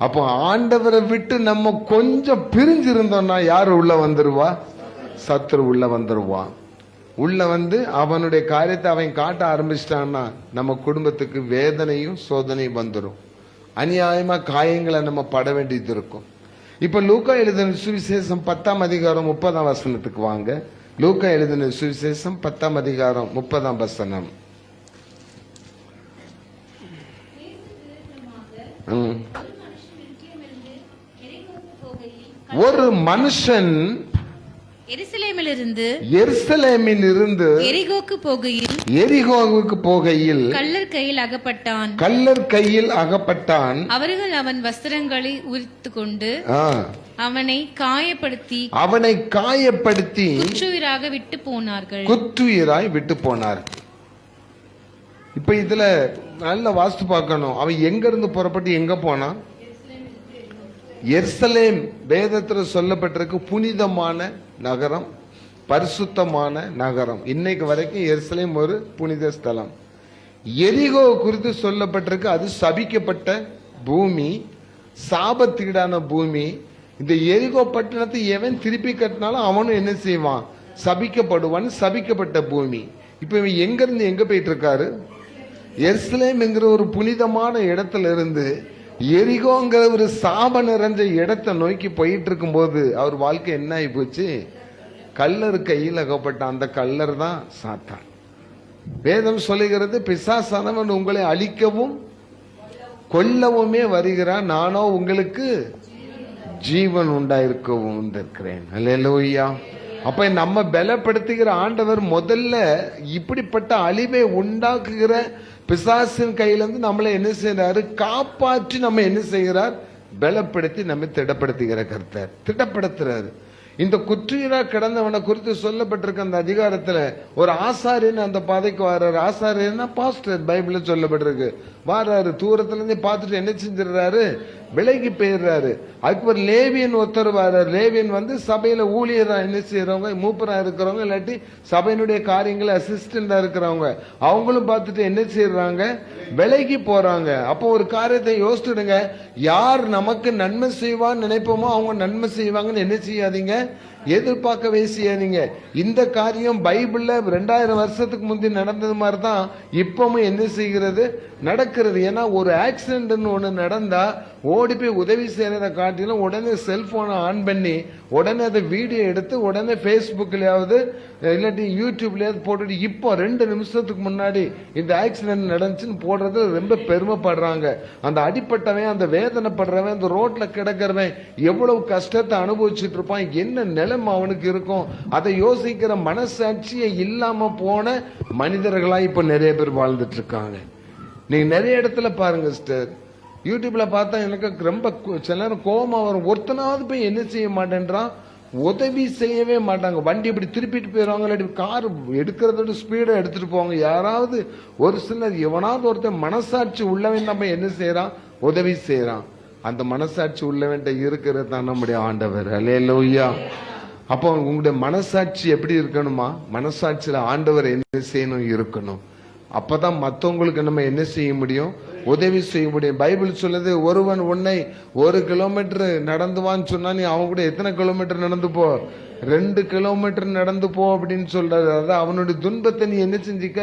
Speaker 3: அப்போ ஆண்டவரை விட்டு நம்ம கொஞ்சம் பிரிஞ்சிருந்தோம்னா யாரு உள்ள வந்துருவா? சத்ரு உள்ள வந்துருவான். உள்ள வந்து அவனுடைய காரியத்தை அவன் காட்ட ஆரம்பிச்சிட்டான்னா நம்ம குடும்பத்துக்கு வேதனையும் சோதனையும் வந்துடும். அநியாயமா காயங்களை நம்ம பட வேண்டியது இருக்கும். இப்ப லூக்கா எழுதின சுவிசேஷம் 10 அதிகாரம் 30 வசனத்துக்கு வாங்க. லூக்கா எழுதின சுவிசேஷம் 10 அதிகாரம் 30 வசனம். ஒரு மனுஷன் எருசலேமிலிருந்து எரிகோவுக்கு போகையில் கள்ளர் கையில் அகப்பட்டான்.
Speaker 1: அவர்கள் அவன் வஸ்திரங்களை உரித்து கொண்டு அவனை காயப்படுத்தி குற்றுயிராக விட்டு போனார்கள்.
Speaker 3: இப்ப இதுல நல்ல வாஸ்து பார்க்கணும். அவன் எங்க இருந்து புறப்பட்டு எங்க போனான்? எருசலேம் வேதத்தில் சொல்லப்பட்டிருக்கு புனிதமான நகரம், பரிசுத்தமான நகரம். இன்னைக்கு வரைக்கும் எருசலேம் ஒரு புனித ஸ்தலம். எரிகோ குறித்து சொல்லப்பட்டிருக்கு அது சபிக்கப்பட்ட பூமி, சாபத்தீடான பூமி. இந்த எரிகோ பட்டணத்தை எவன் திருப்பி கட்டினாலும் அவனும் என்ன செய்வான்? சபிக்கப்படுவான். சபிக்கப்பட்ட பூமி. இப்ப இவன் எங்க இருந்து எங்க போயிட்டு இருக்காரு? எருசலேம் என்கிற ஒரு புனிதமான இடத்துல இருந்து எரிகோங்கிற ஒரு சாப நிறைஞ்ச இடத்தை நோக்கி போயிட்டு இருக்கும் போது அவர் வாழ்க்கை என்ன ஆகி போச்சு? கல்லர் கையில் அகப்பட்ட அந்த கல்லர் தான் சாத்தான். வேதம் சொல்லுகிறது, பிசாசானவன் உங்களை அழிக்கவும் கொல்லவுமே வருகிறான், நானோ உங்களுக்கு ஜீவன் உண்டாயிருக்கவும் வந்திருக்கிறேன். அல்லேலூயா. அப்ப நம்ம பலப்படுத்துகிற ஆண்டவர் முதல்ல இப்படிப்பட்ட அழிவை உண்டாக்குகிற பிசாசின் கையிலிருந்து நம்மளை என்ன செய்யறாரு? காப்பாற்றி நம்ம என்ன செய்கிறார்? பலப்படுத்தி நம்ம திடப்படுத்துகிற கர்த்தர் திடப்படுத்துறாரு. இந்த குற்றீரா கிடந்தவனை குறித்து சொல்லப்பட்டிருக்க அந்த அதிகாரத்துல ஒரு ஆசாரியன் அந்த பாதைக்கு வர்றாரு. ஆசாரியன்னா பாஸ்டர் பைபிள்ல சொல்லப்பட்டிருக்கு. வர்றாரு, தூரத்துல இருந்து பார்த்துட்டு என்ன செஞ்சிடறாரு, விலகி போயிடுறாரு. அதுக்கு ஒரு லேவியன் ஒருத்தர் வர்றாரு. லேவியன் சபையில ஊழியரா என்ன செய்யறவங்க, மூப்பரா இருக்கிறவங்க, இல்லாட்டி சபையினுடைய காரியங்களை அசிஸ்டண்டா இருக்கிறவங்க, அவங்களும் பார்த்துட்டு என்ன செய்யறாங்க, விலகி போறாங்க. அப்போ ஒரு காரியத்தை யோசிச்சுடுங்க, யார் நமக்கு நன்மை செய்வான்னு நினைப்போமோ அவங்க நன்மை செய்வாங்கன்னு என்ன செய்யாதீங்க, எதிர்பார்க்கவே செய்யாதீங்க. இந்த காரியம் பைபிள்ல 2000 வருஷத்துக்கு முந்தி நடந்தது மாதிரி தான் இப்பவும் என்ன செய்கிறது, நடக்கிறது. ஏன்னா ஒரு ஆக்சிடென்ட் ஒண்ணு நடந்தா ஓடி போய் உதவி செய்யறதை காட்டிலும் உடனே செல்போனை ஆன் பண்ணி உடனே அதை வீடியோ எடுத்து உடனே பேஸ்புக்லயாவது இல்லாட்டி யூடியூப்லயாவது போட்டுட்டு இப்போ 2 நிமிஷத்துக்கு முன்னாடி இந்த ஆக்சிடென்ட் நடந்துச்சுன்னு போடுறது ரொம்ப பெருமைப்படுறாங்க. அந்த அடிப்பட்டவன், அந்த வேதனைப்படுறவன், அந்த ரோட்ல கிடக்கிறவன் எவ்வளவு கஷ்டத்தை அனுபவிச்சுட்டு இருப்பான், என்ன நிலைமை அவனுக்கு இருக்கும், அதை யோசிக்கிற மனசாட்சியே இல்லாம போன மனிதர்களா இப்ப நிறைய பேர் வாழ்ந்துட்டு இருக்காங்க. நீங்க நிறைய இடத்துல பாருங்க சிஸ்டர், யூடியூப்ல பார்த்தா எனக்கு ரொம்ப சில நேரம் கோபமா வரும். ஒருத்தனாவது போய் என்ன செய்ய மாட்டேன்றான், உதவி செய்யவே மாட்டாங்க. வண்டி இப்படி திருப்பிட்டு போயிடுவாங்க, இல்லாட்டி கார் எடுக்கிறதோட ஸ்பீடா எடுத்துட்டு போவாங்க. யாராவது ஒரு சிலர், எவனாவது ஒருத்தர் மனசாட்சி உள்ளவன் நம்ம என்ன செய்யறான், உதவி செய்யறான். அந்த மனசாட்சி உள்ளவன் இருக்கிறது தான் நம்முடைய ஆண்டவர். அல்லேலூயா. அப்போ உங்களுடைய மனசாட்சி எப்படி இருக்கணுமா, மனசாட்சியில ஆண்டவர் என்ன செய்யணும் இருக்கணும். அப்பதான் மற்றவங்களுக்கு நம்ம என்ன செய்ய முடியும், உதவி செய்ய முடியும். பைபிள் சொல்லுது, ஒருவன் உன்னை 1 கிலோமீட்டர் நடந்துவான்னு சொன்னா நீ அவன் கூட எத்தனை கிலோமீட்டர் நடந்து போ, 2 கிலோமீட்டர் நடந்து போ அப்படின்னு சொல்றாரு. அதாவது அவனுடைய துன்பத்தை நீ என்ன செஞ்சுக்க,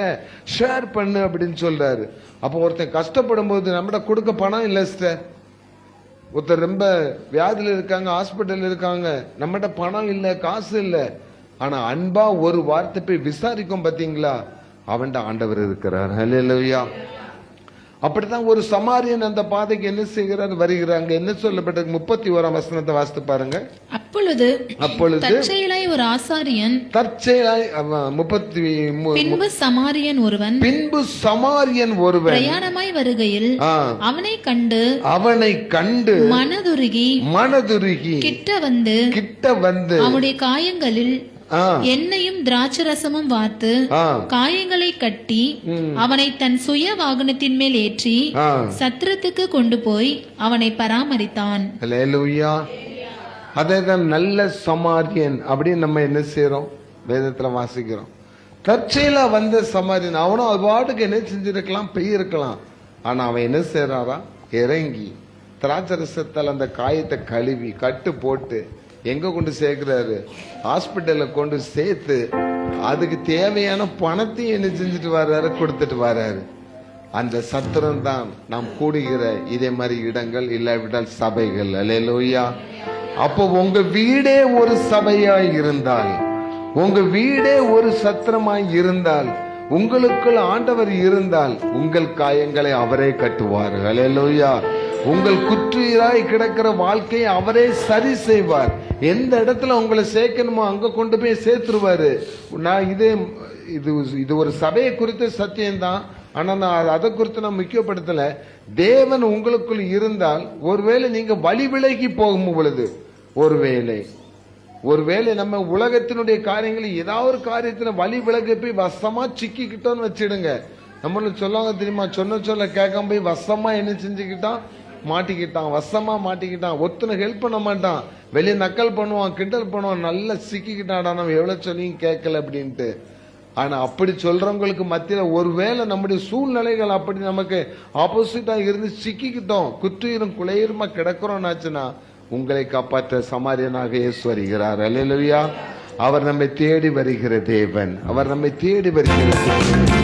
Speaker 3: ஷேர் பண்ணு அப்படின்னு சொல்றாரு. அப்போ ஒருத்தன் கஷ்டப்படும் போது நம்மகிட்ட கொடுக்க பணம் இல்லை சிஸ்டர். ஒருத்தர் ரொம்ப வியாதியில இருக்காங்க, ஹாஸ்பிட்டல் இருக்காங்க, நம்மகிட்ட பணம் இல்லை, காசு இல்லை, ஆனா அன்பா ஒரு வார்த்தை போய் விசாரிக்கும் பாத்தீங்களா, அவன்ட ஆண்டவர் இருக்கிறார். அல்லேலூயா. அப்படித்தான் ஒரு சமாரியன் அந்த பாதைக்கு என்ன செய்கிறார், வருகிறாங்க. என்ன சொல்லப்பட்டிருக்கு, 31ஆம் வசனத்தை வாசித்து பாருங்க.
Speaker 1: அப்பொழுது தற்செயலாய் ஒரு ஆசாரியன்,
Speaker 3: தற்செயலாய்
Speaker 1: பின்பு சமாரியன் ஒருவன்
Speaker 3: பிரயாணமாய்
Speaker 1: வருகையில் அவனை கண்டு
Speaker 3: மனதுருகி
Speaker 1: கிட்ட வந்து அவனுடைய காயங்களில் எண்ணெயும் திராட்சரசமும் வார்த்து காயங்களை கட்டி அவனை தன் சுய வாகனத்தின் மேல் ஏற்றி சத்திரத்துக்கு கொண்டு போய் அவனை பராமரித்தான்.
Speaker 3: அல்லேலூயா. அதேதான் நல்ல சமாரியன் அப்படின்னு நம்ம என்ன செய்யறோம், வேதத்துல வாசிக்கிறோம். தற்செயலா வந்த சமாரியன், அவனும் அது பாட்டுக்கு என்ன செஞ்சிருக்கலாம், பெய்யிருக்கலாம். ஆனா அவன் என்ன செய்யறாரா, இறங்கி திராட்சரசத்தால் அந்த காயத்தை கழுவி கட்டு போட்டு எங்க கொண்டு சேர்க்கிறாரு, ஹாஸ்பிட்டல்ல கொண்டு சேர்த்து அதுக்கு தேவையான பணத்தையும் என்ன செஞ்சுட்டு வர்றாரு, கொடுத்துட்டு வர்றாரு. அந்த சத்திரம் தான் நாம் கூடுகிற இதே மாதிரி இடங்கள், இல்லாவிட்டால் சபைகள். அல்லேலூயா. அப்போ உங்க வீடே ஒரு சபையாய் இருந்தால், உங்க வீடே ஒரு சத்திரமாய் இருந்தால், உங்களுக்குள் ஆண்டவர் இருந்தால் உங்கள் காயங்களை அவரே கட்டுவார். அல்லேலூயா. உங்கள் குற்றீராய் கிடக்கிற வாழ்க்கையை அவரே சரி செய்வார். எந்த இடத்துல உங்களை சேர்க்கணுமோ அங்க கொண்டு போய் சேர்த்துருவாரு. நான் இது ஒரு சபையை குறித்த சத்தியம்தான், ஆனா நான் அதை குறித்து நான் முக்கியப்படுத்தல. தேவன் உங்களுக்குள் இருந்தால், ஒருவேளை நீங்க வழி விலகி போகும் பொழுது, ஒருவேளை நம்ம உலகத்தினுடைய காரியங்கள் ஏதாவது ஒரு காரியத்துல வழி விலகி போய் வசமா சிக்கிக்கிட்டோன்னு வச்சிடுங்க. நம்மளுக்கு சொல்லுவாங்க தெரியுமா, சொல்ல கேட்காம போய் வசமா என்ன செஞ்சுக்கிட்டான், வசமா மாட்டிக்கிட்டான். ஒருத்தனை ஹெல்ப் பண்ண மாட்டான், வெளியே நக்கல் பண்ணுவான், கிண்டல் பண்ணுவான், நல்லா சிக்கிக்கிட்டாடா, நம்ம எவ்வளவு சொல்லியும் கேட்கல அப்படின்ட்டு. ஆனா அப்படி சொல்றவங்களுக்கு மத்தியில ஒருவேளை நம்முடைய சூழ்நிலைகள் அப்படி நமக்கு ஆப்போசிட்டா இருந்து சிக்கிக்கிட்டோம், குற்றுயிரும் குலையுமா கிடக்கிறோம்னாச்சுன்னா உங்களை காப்பாற்ற சமாரியனாக இயேசு வருகிறார். அல்லேலூயா. அவர் நம்மை தேடி வருகிற தேவன், அவர் நம்மை தேடி வருகிற தேவன்.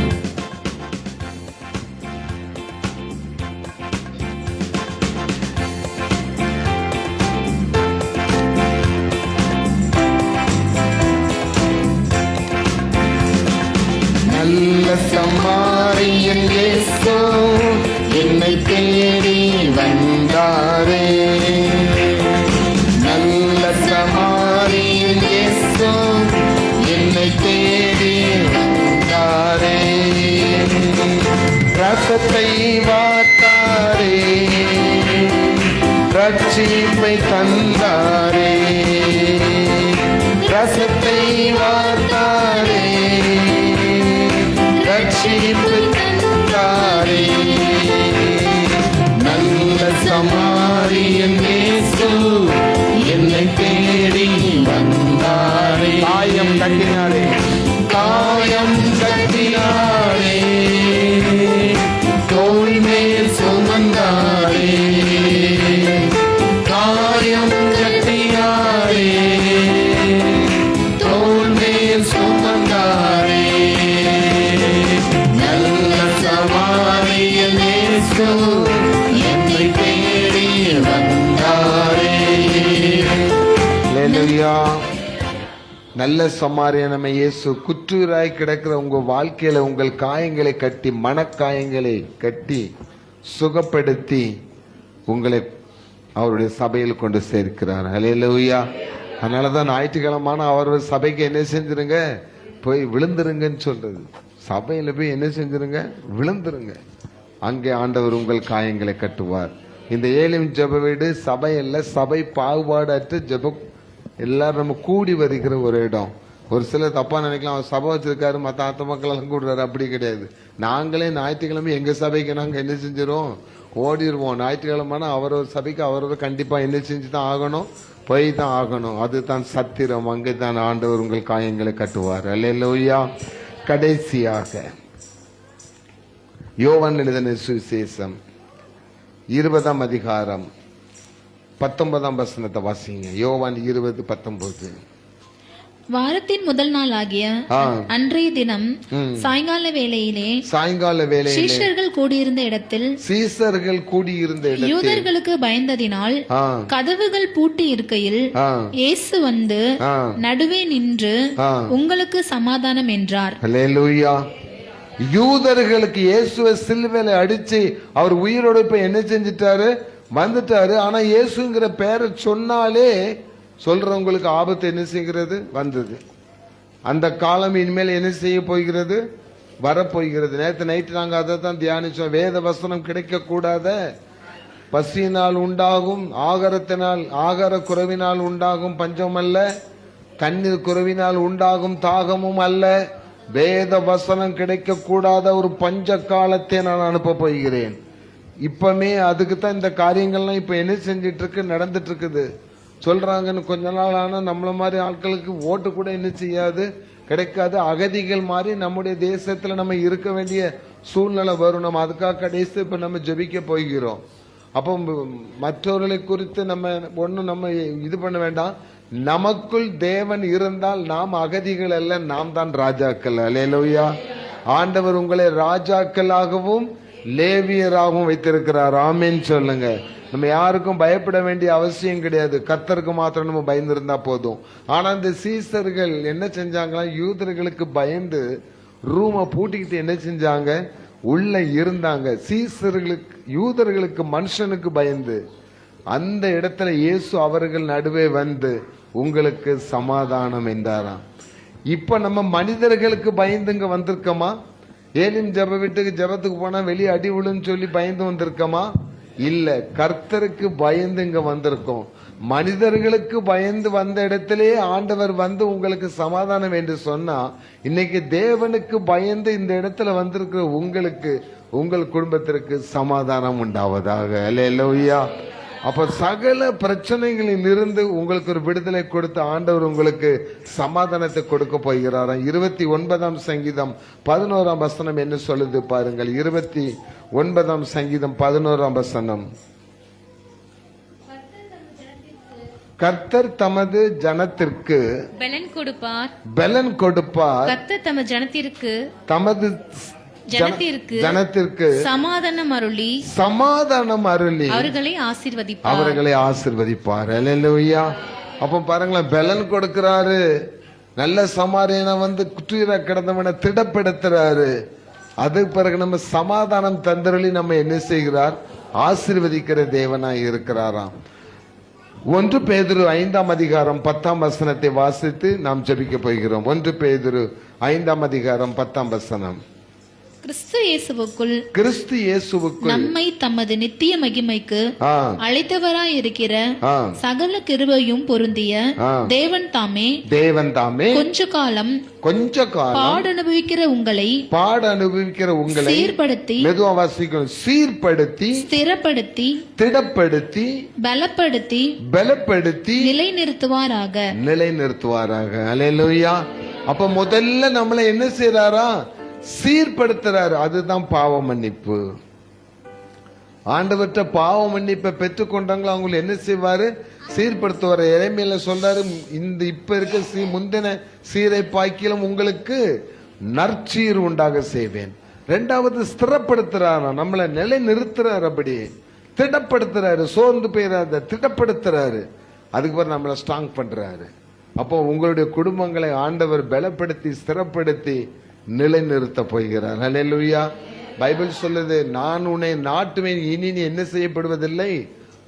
Speaker 3: சமாரியன் இயேசு என்னை தேடி வந்தாரே, நல்ல சமாரியன் இயேசு என்னை தேடி வந்தாரே, ரசத்தை வார்த்தாரே, ரட்சிப்பை தந்தாரே, வார்த்தாரே, ரட்சிப்பு தந்தாரே. நல்ல சமாரியன் இயேசு என்னை தேடி வந்தாரே. காயம் கட்டினாரே, காயம் கட்டினாரே, தோள் மேல் சுமந்தாரே. காயம் கட்டினாரே, தோள் மேல் சுமந்தாரே. நல்ல சமாரியன் இயேசு என்னை தேடி வந்தாரே. அல்லேலூயா. நல்ல சமாரியனான இயேசு குற்றூராய் கிடக்கிற உங்க வாழ்க்கையில உங்கள் காயங்களை கட்டி, மனக்காயங்களை கட்டி சுகப்படுத்தி உங்களை அவருடைய சபையில் கொண்டு சேர்க்கிறார். அல்லேலூயா. அதனாலதான் ஞாயிற்றுக்கிழமான அவருடைய சபைக்கு என்ன செஞ்சிருங்க, போய் விழுந்துருங்கன்னு சொல்றது. சபையில போய் என்ன செஞ்சிருங்க, விழுந்துருங்க. அங்கே ஆண்டவர் உங்கள் காயங்களை கட்டுவார். இந்த ஏலிம் ஜெப வீடு சபை அல்ல, சபை பாகுபாடற்ற ஜெபம். எல்லாரும் நம்ம கூடி வருகிற ஒரு இடம். ஒரு சிலர் தப்பா நினைக்கலாம், அவர் சபை வச்சிருக்காரு மற்ற ஆத்த மக்கள் எல்லாம் கூடுறாரு. அப்படி கிடையாது. நாங்களே ஞாயிற்றுக்கிழமை எங்க சபைக்கு நாங்க என்ன செஞ்சிருவோம், ஓடிடுவோம். ஞாயிற்றுக்கிழமைனா அவரவர் சபைக்கு அவரவர் கண்டிப்பா என்ன செஞ்சு தான் ஆகணும், போய் தான் ஆகணும். அதுதான் சத்திரம். அங்கே தான் ஆண்டவர் உங்கள் காயங்களை கட்டுவார். அல்லேலூயா. கடைசியாக யோவான் எழுதின சுவிசேஷம் 20ஆம் அதிகாரம் 19ஆம் வசனத்தை வாசிங்க. யோவான் 20:19.
Speaker 1: வாரத்தின் முதல் நாள் ஆகிய அன்றைய தினம் சாயங்கால வேளையிலே சீஷர்கள் கூடியிருந்த இடத்தில் யூதர்களுக்கு பயந்ததினால் கதவுகள் பூட்டி இருக்கையில் இயேசு வந்து நடுவே நின்று உங்களுக்கு சமாதானம் என்றார்.
Speaker 3: அல்லேலூயா. யூதர்களுக்கு இயேசுவை சிலுவையில அடிச்சு அவர் உயிரோடு இப்ப என்ன செஞ்சிட்டாரு, வந்துட்டாரு. ஆனா இயேசுங்கிற பேரை சொன்னாலே சொல்றவங்களுக்கு ஆபத்து என்ன செய்கிறது, வந்தது. அந்த காலம் இனிமேல் என்ன செய்ய போகிறது, வரப்போகிறது. நேற்று நைட்டு நாங்க அதை தான் தியானிச்சோம். வேத வசனம் கிடைக்க கூடாத, பசியினால் உண்டாகும், ஆகார குறைவினால் உண்டாகும் பஞ்சம் அல்ல, தண்ணீர் குறைவினால் உண்டாகும் தாகமும் அல்ல. வேத வசனம் கிடைக்க கூடாத ஒரு பஞ்ச காலத்தை நான் அனுப்ப போகிறேன். இப்பமே அதுக்கு தான் இந்த காரியங்கள்லாம் இப்ப என்ன செஞ்சிட்டு இருக்கு, நடந்துட்டு இருக்குது. சொல்றாங்கன்னு கொஞ்ச நாள் ஆனா நம்மள மாதிரி ஆட்களுக்கு ஓட்டு கூட என்ன செய்யாது, கிடைக்காது. அகதிகள் மாதிரி நம்முடைய தேசத்துல நம்ம இருக்க வேண்டிய சூழ்நிலை வரும். நம்ம அதுக்காக கடைசி இப்ப நம்ம ஜெபிக்க போகிறோம். அப்போ மற்றவர்களை குறித்து நம்ம ஒன்னும் நம்ம இது பண்ண வேண்டாம். நமக்குள் தேவன் இருந்தால் நாம் அகதிகள் அல்ல, நாம் தான் ராஜாக்கள். அல்லேலூயா. ஆண்டவர் உங்களை ராஜாக்களாகவும் லேவியராகவும் வைத்திருக்கிறார். ஆமென் சொல்லுங்க. நம்ம யாருக்கும் பயப்பட வேண்டிய அவசியம் கிடையாது. கர்த்தருக்கு மாத்திரம் நம்ம பயந்திருந்தா போதும். ஆனா இந்த சீசர்கள் என்ன செஞ்சாங்களா, யூதர்களுக்கு பயந்து ரூமை பூட்டிக்கிட்டு என்ன செஞ்சாங்க, உள்ள இருந்தாங்க. சீசர்களுக்கு, யூதர்களுக்கு, மனுஷனுக்கு பயந்து அந்த இடத்துல இயேசு அவர்கள் நடுவே வந்து உங்களுக்கு சமாதானம் என்றாராம். இப்ப நம்ம மனிதர்களுக்கு பயந்துங்க வந்திருக்கோமா? ஏலிம் ஜெப வீட்டுக்கு ஜெபத்துக்கு போனா வெளியே அடி விழுன்னு சொல்லி பயந்து வந்திருக்கோமா? இல்ல, கர்த்தருக்கு பயந்து இங்க வந்திருக்கோம். மனிதர்களுக்கு பயந்து வந்த இடத்திலே ஆண்டவர் வந்து உங்களுக்கு சமாதானம் என்று சொன்னா, இன்னைக்கு தேவனுக்கு பயந்து இந்த இடத்துல வந்திருக்கிற உங்களுக்கு, உங்கள் குடும்பத்திற்கு சமாதானம் உண்டாவதாக. அல்லேலூயா. அப்ப சகல பிரச்சனைகளில் இருந்து உங்களுக்கு ஒரு விடுதலை கொடுத்து ஆண்டவர் உங்களுக்கு சமாதானத்தை கொடுக்க போகிறாராம். 29ஆம் சங்கீதம் 11ஆம் வசனம் என்ன சொல்லுது பாருங்கள். 29ஆம் சங்கீதம் 11ஆம் வசனம். கர்த்தர் தமது ஜனத்திற்கு பலன் கொடுப்பார்.
Speaker 1: கர்த்தர் தமது ஜனத்திற்கு
Speaker 3: ஜனத்திற்கு சமாதானம் அருளி அவர்களை ஆசீர்வதிப்பார். அல்லேலூயா. அப்ப பாருங்களேன், பலன் கொடுக்கிறாரு. நல்ல சமாரியனை வந்து குற்றீர கிடந்தவனை திடப்படுத்துறாரு. அதுக்கு பிறகு நம்ம சமாதானம் தந்தருளி நம்ம என்ன செய்கிறார், ஆசீர்வதிக்கிற தேவனாய் இருக்கிறாராம். 1 பேதுரு 5ஆம் அதிகாரம் 10ஆம் வசனத்தை வாசித்து நாம் ஜெபிக்க போகிறோம். 1 பேதுரு 5ஆம் அதிகாரம் 10ஆம் வசனம்.
Speaker 1: கிறிஸ்து இயேசுவுக்குள்
Speaker 3: கிறிஸ்து இயேசுவுக்குள்
Speaker 1: நம்மை தமது நித்திய மகிமைக்கு
Speaker 3: ஆ,
Speaker 1: அழைத்தவராய் இருக்கிற
Speaker 3: ஆ,
Speaker 1: சகல கிருபையும் பொருந்திய
Speaker 3: ஆ.
Speaker 1: தேவன் தாமே
Speaker 3: தேவன் தாமே
Speaker 1: கொஞ்ச காலம்
Speaker 3: கொஞ்ச காலம்
Speaker 1: பாடு அனுபவிக்கிற உங்களை
Speaker 3: பாட அனுபவிக்கிற உங்களை
Speaker 1: சீர்படுத்தி
Speaker 3: மெதுவா வாசிக்கணும். சீர்படுத்தி,
Speaker 1: ஸ்திரப்படுத்தி
Speaker 3: திடப்படுத்தி,
Speaker 1: பலப்படுத்தி
Speaker 3: பலப்படுத்தி
Speaker 1: நிலைநிறுத்துவாராக.
Speaker 3: நிலைநிறுத்துவாராக. அல்லேலூயா. அப்ப முதல்ல நம்மளை என்ன செய்றாரா? சீர்படுத்துறாரு. அதுதான் பாவ மன்னிப்பு. ஆண்டவர்கிட்ட பாவ மன்னிப்பை பெற்றுக்கொண்டாங்களோ அவங்களை என்ன செய்வாரு? சீர்படுத்துவார். இறைமையில சொல்றாரு, இந்த இப்ப இருக்க முந்தின சீரை பாய்க்கிலும் உங்களுக்கு நற்சீர் உண்டாக செய்வேன். ரெண்டாவது ஸ்திரப்படுத்துறாரு, நம்மளை நிலை நிறுத்துறாரு, அப்படி திடப்படுத்துறாரு. சோர்ந்து போயிடாத, திடப்படுத்துறாரு. அதுக்கு பிறகு நம்மளை ஸ்ட்ராங் பண்றாரு. அப்போ உங்களுடைய குடும்பங்களை ஆண்டவர் பலப்படுத்தி ஸ்திரப்படுத்தி நிலைநிறுத்த போகிறார். அல்லேலூயா. பைபிள் சொல்லுது, நான் உன்னை நாட்டுவேன், இனி நீ என்ன செய்யப்படுவதில்லை?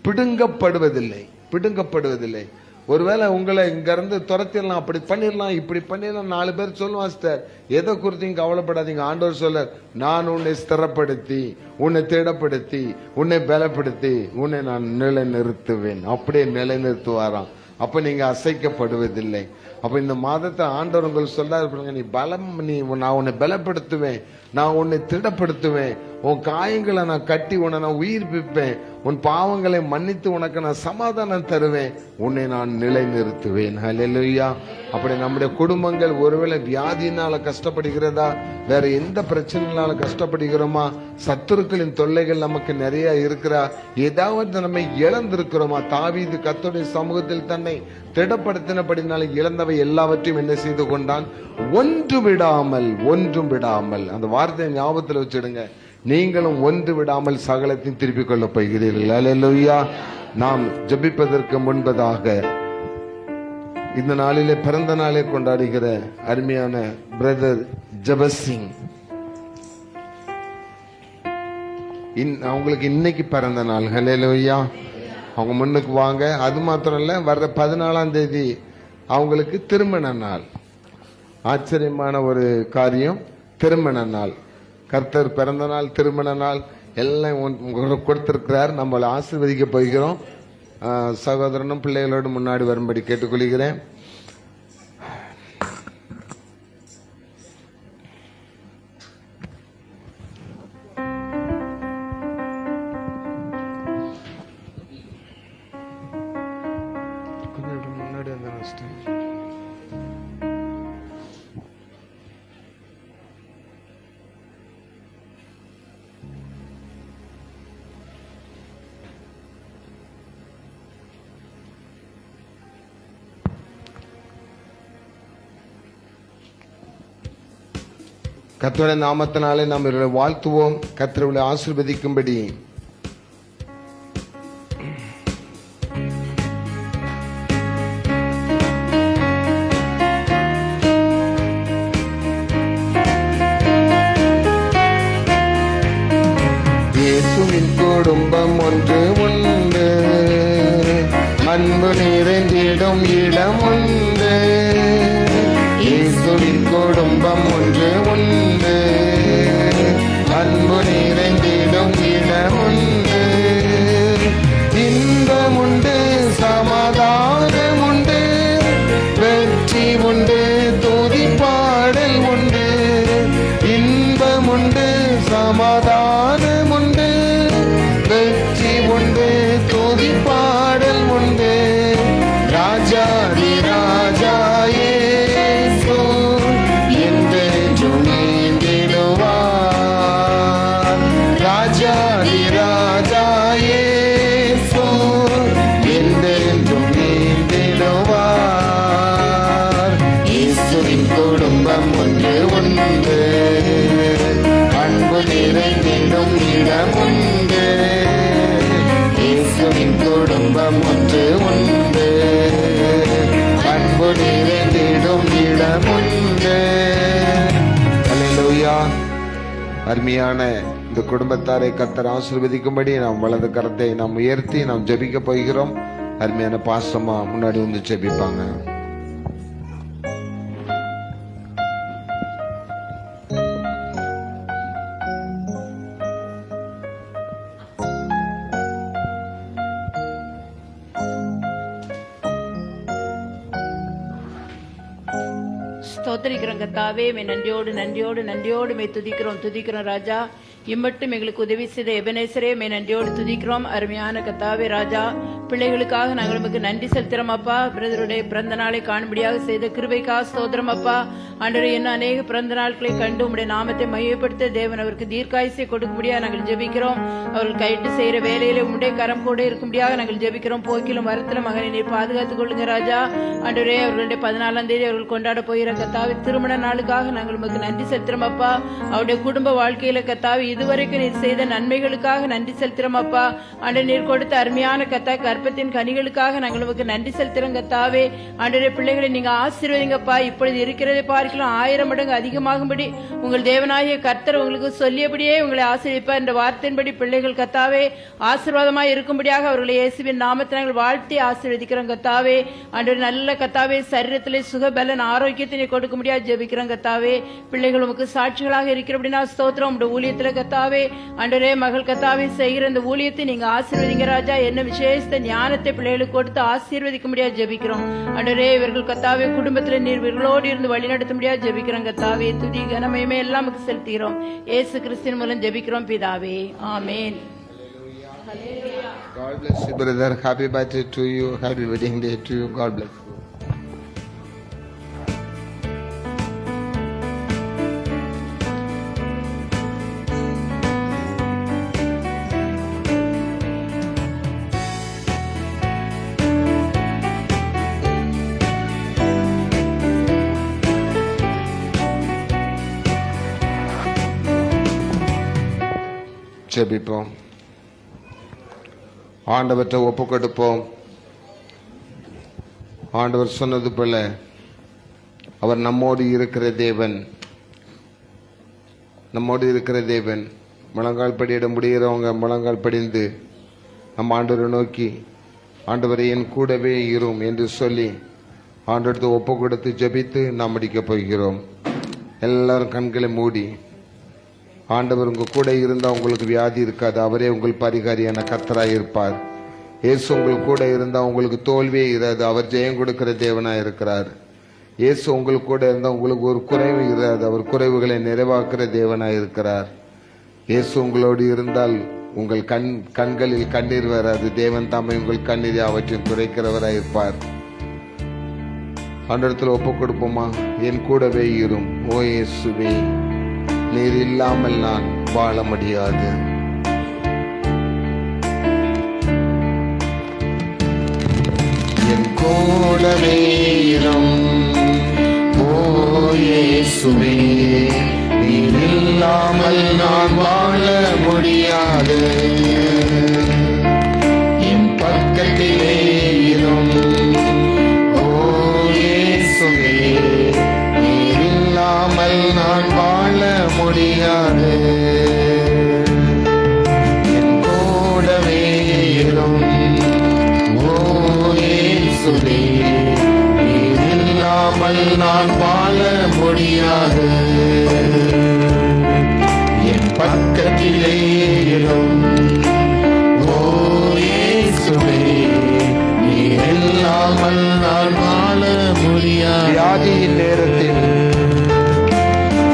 Speaker 3: பிடுங்கப்படுவதில்லை. பிடுங்கப்படுவதில்லை. ஒருவேளை உங்களை இங்க இருந்து துரத்திடலாம், அப்படி பண்ணிடலாம், இப்படி பண்ணிடலாம், 4 பேர் சொல்லுவான். சிஸ்டர், எதை குறித்தும் கவலைப்படாதீங்க. ஆண்டவர் சொல்ல, நான் உன்னை ஸ்திரப்படுத்தி, உன்னை திடப்படுத்தி, உன்னை பலப்படுத்தி, உன்னை நான் நிலைநிறுத்துவேன். அப்படியே நிலைநிறுத்துவாராம். அப்ப நீங்க அசைக்கப்படுவதில்லை. அப்ப இந்த மாதத்தை ஆண்டவர் உங்களுக்கு சொல்றாரு, நீ நான் உன்னை பலப்படுத்துவேன், நான் உன்னை திடப்படுத்துவேன், உன் காயங்களை நான் கட்டி உன்னை நான் உயிர்ப்பிப்பேன், உன் பாவங்களை மன்னித்து உனக்கு நான் சமாதானம் தருவேன், உன்னை நான் நிலைநிறுத்துவேன். ஹல்லேலூயா. அப்படி நம்முடைய குடும்பங்கள் ஒருவேளை வியாதியினால கஷ்டப்படுகிறதா, வேற எந்த பிரச்சனைனால கஷ்டப்படுகிறோமா, சத்துருக்களின் தொல்லைகள் நமக்கு நிறைய இருக்கிறா, ஏதாவது நம்ம இழந்திருக்கிறோமா? தாவீது கர்த்தருடைய சமூகத்தில் தன்னை திடப்படுத்தினபடினால இழந்தவை எல்லாவற்றையும் என்ன செய்து கொண்டான்? ஒன்று விடாமல், ஒன்றும் விடாமல். அந்த வார்த்தையை ஞாபகத்தில் வச்சிடுங்க. நீங்களும் ஒன்று விடாமல் சகலத்தையும் திருப்பிக் கொள்ள போகிறீர்கள். அல்லேலூயா. நாம் ஜெபிப்பதற்கு முன்பதாக இந்த நாளிலே பிறந்த நாளை கொண்டாடுகிற அருமையான பிரதர் ஜபசிங், அவங்களுக்கு இன்னைக்கு பிறந்த நாள். அல்லேலூயா. அவங்க முன்னுக்கு வாங்க. அது மாத்திரம் இல்ல, வர்ற 14ஆம் தேதி அவங்களுக்கு திருமண நாள். ஆச்சரியமான ஒரு காரியம், திருமண நாள். கர்த்தர் பிறந்த நாள், திருமண நாள் எல்லாம் கொடுத்திருக்கிறார். நம்மளை ஆசீர்வதிக்க போகிறோம். சகோதரனும் பிள்ளைகளோடு முன்னாடி வரும்படி கேட்டுக்கொள்கிறேன். முன்னாடி வந்து கர்த்தருடைய நாமத்தினாலே நாம் இவர்களை வாழ்த்துவோம். கர்த்தரை ஆசீர்வதிக்கும்படி இயேசுவின் குடும்பம் ஒன்று உண்டு, அன்பு நிறைந்திடும் இடம் உண்டு. இயேசுவின் குடும்பம் ஒன்று உண்டு, அன்பு நிறைந்திடும் இடம் உண்டு. இன்பம் உண்டு, சமாதானம் உண்டு, வெற்றி உண்டு, துதி பாடல் உண்டு. இன்பம் உண்டு, சமாதானம் உண்டு, வெற்றி உண்டு, துதி பாடல் உண்டு. ராஜாதி ராஜா இயேசு என்றென்றும் நீந்திடுவார். ராஜாதி ராஜா இயேசு என்றென்றும் நீந்திடுவார். இயேசுவின் குடும்பம் ஒன்று உண்டு, அன்பு நிறைந்திடும் இடம் உண்டு. இயேசுவின் குடும்பம் ஒன்று உண்டு, அன்பு நிறைந்திடும் இடம் உண்டு. அல்லேலூயா. அருமையான இந்த குடும்பத்தாரை கர்த்தர் ஆசீர்வதிக்கும்படி நாம் வலது கரத்தை நாம் உயர்த்தி நாம் ஜெபிக்க போகிறோம். அருமையான பாசமா முன்னாடி வந்து ஜெபிப்பாங்க.
Speaker 5: ஸ்தோத்திரிக்கிறோம் கத்தாவே. மே நன்றியோடு நன்றியோடு நன்றியோடு மே துதிக்கிறோம் ராஜா. இம்மட்டும் எங்களுக்கு உதவி செய்த எபனேசரே மே நன்றியோடு துதிக்கிறோம். அருமையான கத்தாவே ராஜா, பிள்ளைகளுக்காக நாங்கள் உமக்கு நன்றி செலுத்துறோம் அப்பா. பிரதருடைய பிறந்த நாளை காணும்படியாக செய்த கிருபைக்காக ஸ்தோத்திரம் அப்பா. ஆண்டவரே, என்ன அநேக பிறந்த நாட்களை கண்டு உம்முடைய நாமத்தை மையப்படுத்த தேவன் அவருக்கு தீர்க்காயுசை கொடுக்கும்படியாக நாங்கள் ஜெபிக்கிறோம். அவர்கள் கைட்டு செய்யற வேலையில உம்முடைய கரம் கூட இருக்கும்படியாக நாங்கள் ஜெபிக்கிறோம். போக்கிலும் வரத்திலும் மகனை நீர் பாதுகாத்துக் கொள்ளுங்க ராஜா. ஆண்டவரே, அவர்களுடைய 14ஆம் தேதி அவர்கள் கொண்டாட போகிற கத்தாவே திருமண நாளுக்காக நாங்கள் உமக்கு நன்றி செலுத்துறோம் அப்பா. அவருடைய குடும்ப வாழ்க்கையில கத்தாவே இதுவரைக்கும் நீர் செய்த நன்மைகளுக்காக நன்றி செலுத்துறோம் அப்பா. ஆண்டவரே, நீர் கொடுத்த அருமையான கத்தா கற்பத்தின் கனிகளுக்காக நாங்கள் உமக்கு நன்றி செலுத்துறோம் கத்தாவே. ஆண்டவரே, பிள்ளைகளை நீங்க ஆசீர்வதிங்கப்பா. இப்பொழுது இருக்கிறதை பார்க்கலாம் 1000 மடங்கு அதிகமாகும்படி உங்கள் தேவனாகிய கர்த்தர் உங்களுக்கு சொல்லியபடியே உங்களை ஆசீர்வதிப்பார் என்ற வார்த்தையின்படி பிள்ளைகள் கத்தாவே ஆசீர்வாதமாய் இருக்கும்படியாக அவர்களை இயேசுவின் நாமத்தில் நாங்கள் வாழ்த்தி ஆசீர்வதிக்கிறோம் கத்தாவே. ஆண்டவரே, நல்ல கத்தாவே சரீரத்திலே சுகபலன் ஆரோக்கியத்தினை கொடுக்க முடியாது ஜெபிக்கிறோம் கத்தாவே. பிள்ளைகள் உமக்கு சாட்சிகளாக இருக்கிறபடினா ஸ்தோத்திரம். உங்களுடைய ஊழியத்துல கத்தாவே ஆண்டவரே, மகள் கத்தாவே செய்கிற இந்த ஊழியத்தை நீங்க ஆசீர்வதிங்க ராஜா. என்ன விசேஷ ஞானத்தை பிள்ளைகளுக்கு கொடுத்து ஆசீர்வதிக்க முடியாது ஜெபிக்கிறோம். ஆண்டவரே, இவர்கள் கத்தாவே குடும்பத்தில் நீர் இவர்களோடு இருந்து வழிநடத்த முடியாது ஜெபிக்கிறோம் கத்தாவே. துதி கனமயமே எல்லாம் செலுத்துகிறோம். இயேசு கிறிஸ்துவின் மூலம் ஜெபிக்கிறோம் பிதாவே, ஆமென்.
Speaker 3: God bless you, brother. Happy birthday to you. Happy wedding day to you. God bless you. ஜெபிப்போம். ஆண்டவற்றை ஒப்பு கொடுப்போம். ஆண்டவர் சொன்னது போல அவர் நம்மோடு இருக்கிற தேவன், நம்மோடு இருக்கிற தேவன். முழங்கால் படியிட முடிகிறவங்க முழங்கால் படிந்து நம்ம ஆண்டவரை நோக்கி, ஆண்டவரை என் கூடவே இரும் என்று சொல்லி ஆண்டவரத்தை ஒப்பு கொடுத்து ஜெபித்து நாம் முடிக்கப் போகிறோம். எல்லாரும் கண்களை மூடி, ஆண்டவர் உங்க கூட இருந்தால் உங்களுக்கு வியாதி இருக்காது. அவரே உங்கள் பரிகாரியான கர்த்தராய் இருப்பார். இயேசு உங்கள் கூட இருந்தால் உங்களுக்கு தோல்வியே இராது. அவர் ஜெயம் கொடுக்கிற தேவனாய் இருக்கிறார். இயேசு உங்களுக்கு கூட இருந்தால் உங்களுக்கு ஒரு குறைவு இராது. அவர் குறைவுகளை நிறைவாக்குற தேவனாய் இருக்கிறார். இயேசு உங்களோடு இருந்தால் உங்கள் கண்களில் கண்ணீர் வராது. தேவன் தாமே உங்கள் கண்ணீரை அவற்றையும் குறைக்கிறவராய் இருப்பார். ஆண்டவரத்தில் ஒப்பு கொடுப்போமா? என் கூடவே இரும் ஓ இயேசுவே, நீர் இல்லாமல் நான் வாழ முடியாது.
Speaker 2: என் கூடவே இரும் ஓ இயேசுவே, நீர் இல்லாமல் நான் வாழ முடியாது. என் பக்கத்திலே இரும் ஓ இயேசுவே, நீர் இல்லாமல் நான் வாழ முடியாது. என் கூடவே இரும் ஓ இயேசுவே, நீர் இல்லாமல் நான் வாழ முடியாது. என் பக்கத்திலே இரும் ஓ இயேசுவே, நீர் இல்லாமல் நான் வாழ முடியாது.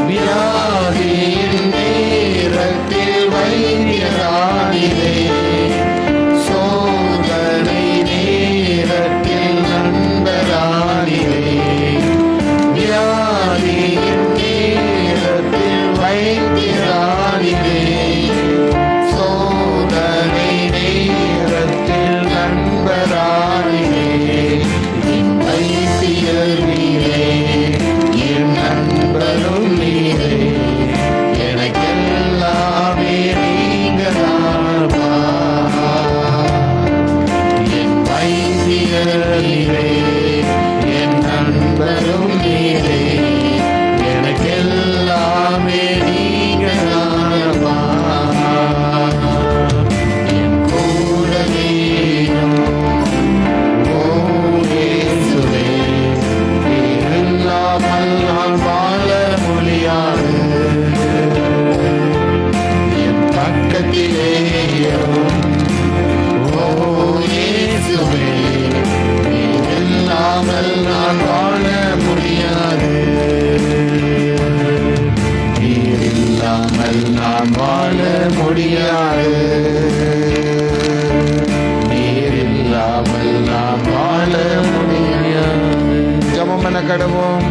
Speaker 3: வியாதியின் நேரத்தில்
Speaker 2: வைத்தியரானிலே, சோதனை நேரத்தில் நண்பரானிலே, இல்லாமல் நான் வாழ முடியாது. நீர் இல்லாமல் நான் வாழ முடியாது.
Speaker 3: ஜெபம் பண்ண கடவோம்.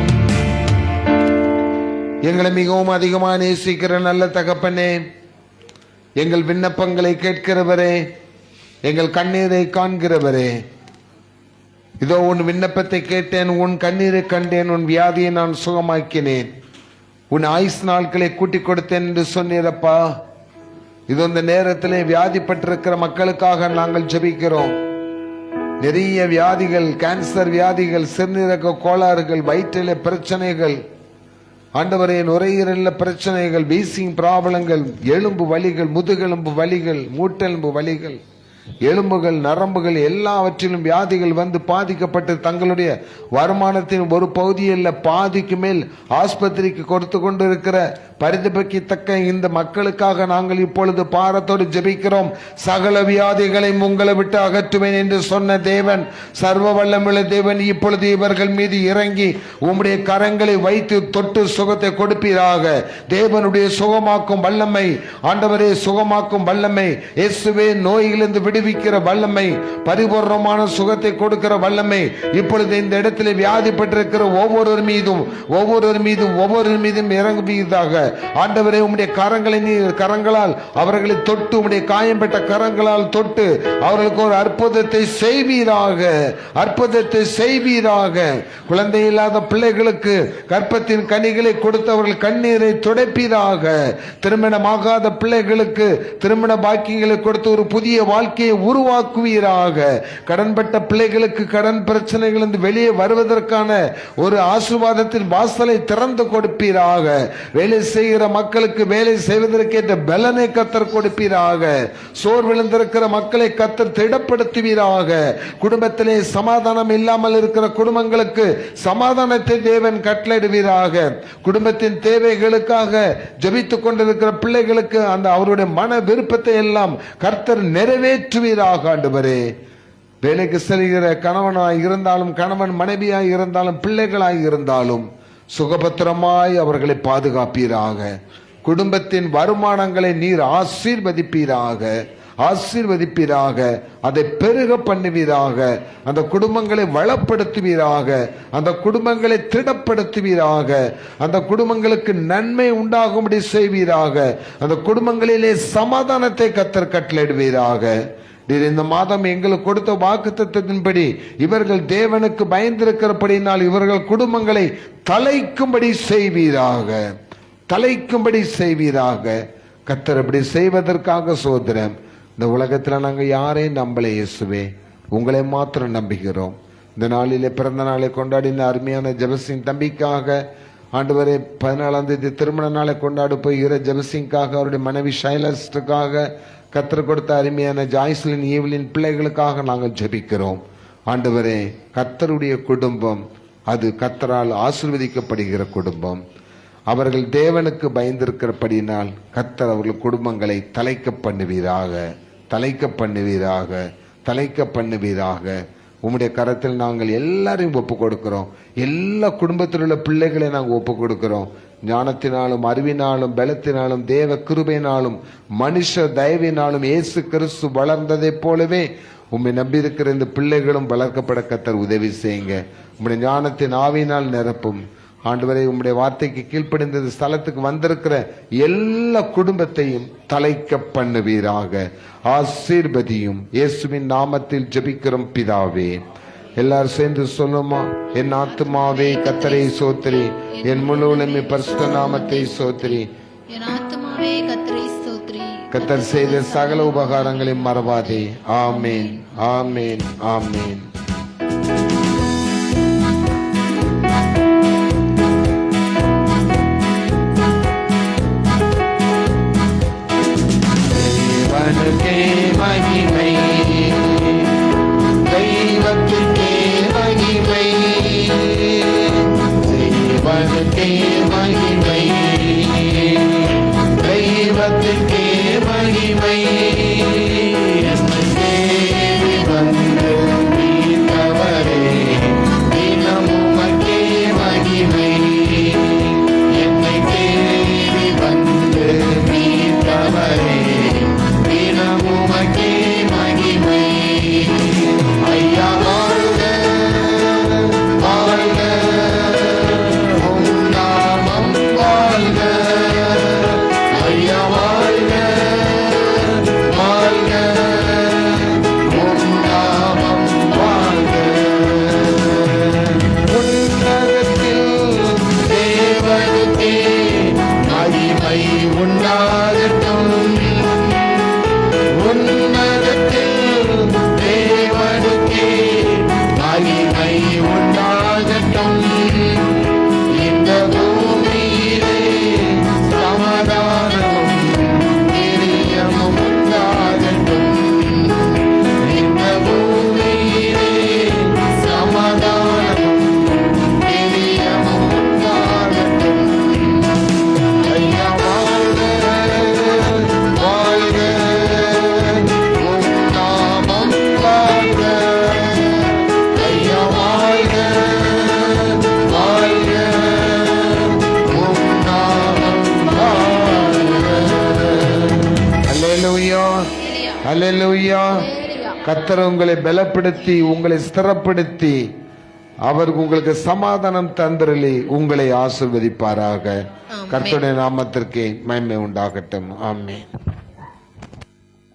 Speaker 3: எங்களை மிகவும் அதிகமாக நேசிக்கிற நல்ல தகப்பனே, எங்கள் விண்ணப்பங்களை கேட்கிறவரே, எங்கள் கண்ணீரை காண்கிறவரே, இதோ உன் விண்ணப்பத்தை கேட்டேன், உன் கண்ணீரை கண்டேன், உன் வியாதியை நான் சுகமாக்கினேன், உன் ஆயுஸ் நாட்களை கூட்டிக் கொடுத்தேன் என்று சொன்னீரப்பா. இது இந்த நேரத்திலே வியாதிப்பட்டிருக்கிற மக்களுக்காக நாங்கள் ஜெபிக்கிறோம். நிறைய வியாதிகள், கேன்சர் வியாதிகள், சிறுநீரக கோளாறுகள், வயிற்றில பிரச்சனைகள், ஆண்டவரே நுரையீரல்ல பிரச்சனைகள், வீசிங் ப்ராப்ளங்கள், எலும்பு வலிகள், முதுகெலும்பு வலிகள், மூட்டெலும்பு வலிகள், எலும்புகள், நரம்புகள் எல்லாவற்றிலும் வியாதிகள் வந்து பாதிக்கப்பட்டு தங்களுடைய வருமானத்தின் ஒரு பகுதியில் பாதிக்கு மேல் ஆஸ்பத்திரிக்கு கொடுத்து கொண்டிருக்கிற பரிதபிக்கத்தக்க இந்த மக்களுக்காக நாங்கள் இப்பொழுது பாரத்தோடு ஜெபிக்கிறோம். சகல வியாதிகளையும் உங்களை விட்டு அகற்றுவேன் என்று சொன்ன தேவன், சர்வ வல்லமுள்ள தேவன், இப்பொழுது இவர்கள் மீது இறங்கி உம்முடைய கரங்களை வைத்து தொட்டு சுகத்தை கொடுப்பீராக. தேவனுடைய சுகமாக்கும் வல்லமை, ஆண்டவரே சுகமாக்கும் வல்லமை, இயேசுவே நோயிலிருந்து விடுவிக்கிற வல்லமை, பரிபூர்ணமான சுகத்தை கொடுக்கிற வல்லமை இப்பொழுது இந்த இடத்துல வியாதிப்பட்டிருக்கிற ஒவ்வொரு மீதும் இறங்குவீராக. ஆண்டவரே உம்முடைய கரங்களால் அவர்களை தொட்டு, உம்முடைய காயம்பட்ட கரங்களால் தொட்டு அவர்களுக்கு ஒரு அற்புதத்தை செய்வீராக. குழந்தை இல்லாத பிள்ளைகளுக்கு கர்ப்பத்தின் கனிகளை கொடுத்து அவர்கள் கண்ணீரை துடைப்பீராக. திருமணமாகாத பிள்ளைகளுக்கு திருமண பாக்கியங்களை கொடுத்து ஒரு புதிய வாழ்க்கையை உருவாக்குவீராக. கடன்பட்ட பிள்ளைகளுக்கு கடன் பிரச்சனைகளிலிருந்து வெளியே வருவதற்கான ஒரு ஆசீர்வாதத்தின் வாசலை திறந்து கொடுப்பீராக. வேலை செய்கிற மக்களுக்கு வேலை செய்வதற்கேற்ற பலனை கத்தர் கொடுப்பீராக. சோர்விழந்திருக்கிற மக்களை கத்தர் திடப்படுத்துவீராக. குடும்பத்திலே சமாதானம் இல்லாமல் இருக்கிற குடும்பங்களுக்கு சமாதானத்தை தேவன் கட்டளையிடுவீராக. குடும்பத்தின் தேவைகளுக்காக ஜெபித்துக் கொண்டிருக்கிற பிள்ளைகளுக்கு அந்த அவருடைய மன விருப்பத்தை எல்லாம் கர்த்தர் நிறைவேற்றுவீராக. ஆண்டவரே, வேலைக்கு செல்கிற கணவனாய் இருந்தாலும், கணவன் மனைவியாய் இருந்தாலும், பிள்ளைகளாய் இருந்தாலும் சுகபத்திரமாய் அவர்களை பாதுகாப்பீராக. குடும்பத்தின் வருமானங்களை நீர் ஆசீர்வதிப்பீராக. அதை பெருக பண்ணுவீராக. அந்த குடும்பங்களை வளப்படுத்துவீராக. அந்த குடும்பங்களை திடப்படுத்துவீராக. அந்த குடும்பங்களுக்கு நன்மை உண்டாகும்படி செய்வீராக. அந்த குடும்பங்களிலே சமாதானத்தை கத்தர் கட்டளையிடுவீராக. இந்த மாதம் எங்களுக்கு கொடுத்த வாக்குத்தத்தத்தின்படி இவர்கள் தேவனுக்கு பயந்திருக்கிறபடினால் இவர்கள் குடும்பங்களை தலைக்கும்படி செய்வீராக. கர்த்தர் அப்படி செய்வதற்காக சோதரம். இந்த உலகத்துல நாங்க யாரையும் நம்பலை இயேசுவே, உங்களை மாத்திரம் நம்புகிறோம். இந்த நாளிலே பிறந்த நாளை கொண்டாடின அருமையான ஜெபசிங் தம்பிக்காக, ஆண்டவரே 14ஆம் தேதி திருமண நாளை கொண்டாட போகிற ஜெபசிங்காக, அவருடைய மனைவி ஷைலஸ்டுக்காக, கர்த்தர் கொடுத்த அருமையான ஜாய்ஸ்லின் ஈவலின் பிள்ளைகளுக்காக நாங்கள் ஜெபிக்கிறோம். ஆண்டவரே, கர்த்தருடைய குடும்பம் அது கர்த்தரால் ஆசீர்வதிக்கப்படுகிற குடும்பம். அவர்கள் தேவனுக்கு பயந்திருக்கிறபடினால் கர்த்தர் அவர்கள் குடும்பங்களை தலைக்க பண்ணுவீராக. உம்முடைய கரத்தில் நாங்கள் எல்லாரையும் ஒப்பு கொடுக்கிறோம். எல்லா குடும்பத்தில் உள்ள பிள்ளைகளை நாங்கள் ஒப்பு கொடுக்கிறோம். ஞானத்தினாலும், அறிவினாலும், பலத்தினாலும், தேவ கிருபையினாலும், மனுஷ தயவினாலும் இயேசு கிறிஸ்து வளர்ந்ததை போலவே உம்மை நம்பியிருக்கிற இந்த பிள்ளைகளும் வளர்க்கப்பட கர்த்தர் உதவி செய்யுங்க. உம்முடைய ஞானத்தின் ஆவியினால் நிரப்பும். ஆண்டவரே, உம்முடைய வார்த்தைக்கு கீழ்ப்படிந்த ஸ்தலத்துக்கு வந்திருக்கிற எல்லா குடும்பத்தையும் தலைக்க பண்ணுவீராக. ஆசீர்வதியும். இயேசுவின் நாமத்தில் ஜெபிக்கிறோம் பிதாவே. எல்லாரும் சேர்ந்து சொல்லுமா? என் ஆத்துமாவே கர்த்தரை சோத்திரி, என் முழு உலகமே பரிசுத்த நாமத்தை சோத்திரி. கர்த்தர் செய்த சகல உபகாரங்களை மறவாதே. ஆமேன், ஆமேன், ஆமேன்.
Speaker 2: தேவனுக்கே மகிமை, தெய்வத்துக்கே மகிமை, தேவனுக்கே மகிமை, தெய்வத்துக்கே மகிமை. என்னை தேடி வந்து மீட்டவரே, தினம் உமக்கே மகிமை. என்னை தேடி வந்து
Speaker 3: அல்லேலூயா. கர்த்தர் உங்களை பலப்படுத்தி உங்களை ஸ்திரப்படுத்தி அவர் உங்களுக்கு சமாதானம் தந்தரலி உங்களை ஆசீர்வதிப்பாராக. கர்த்தருடைய நாமத்திற்கு மகிமை உண்டாகட்டும். ஆமென்.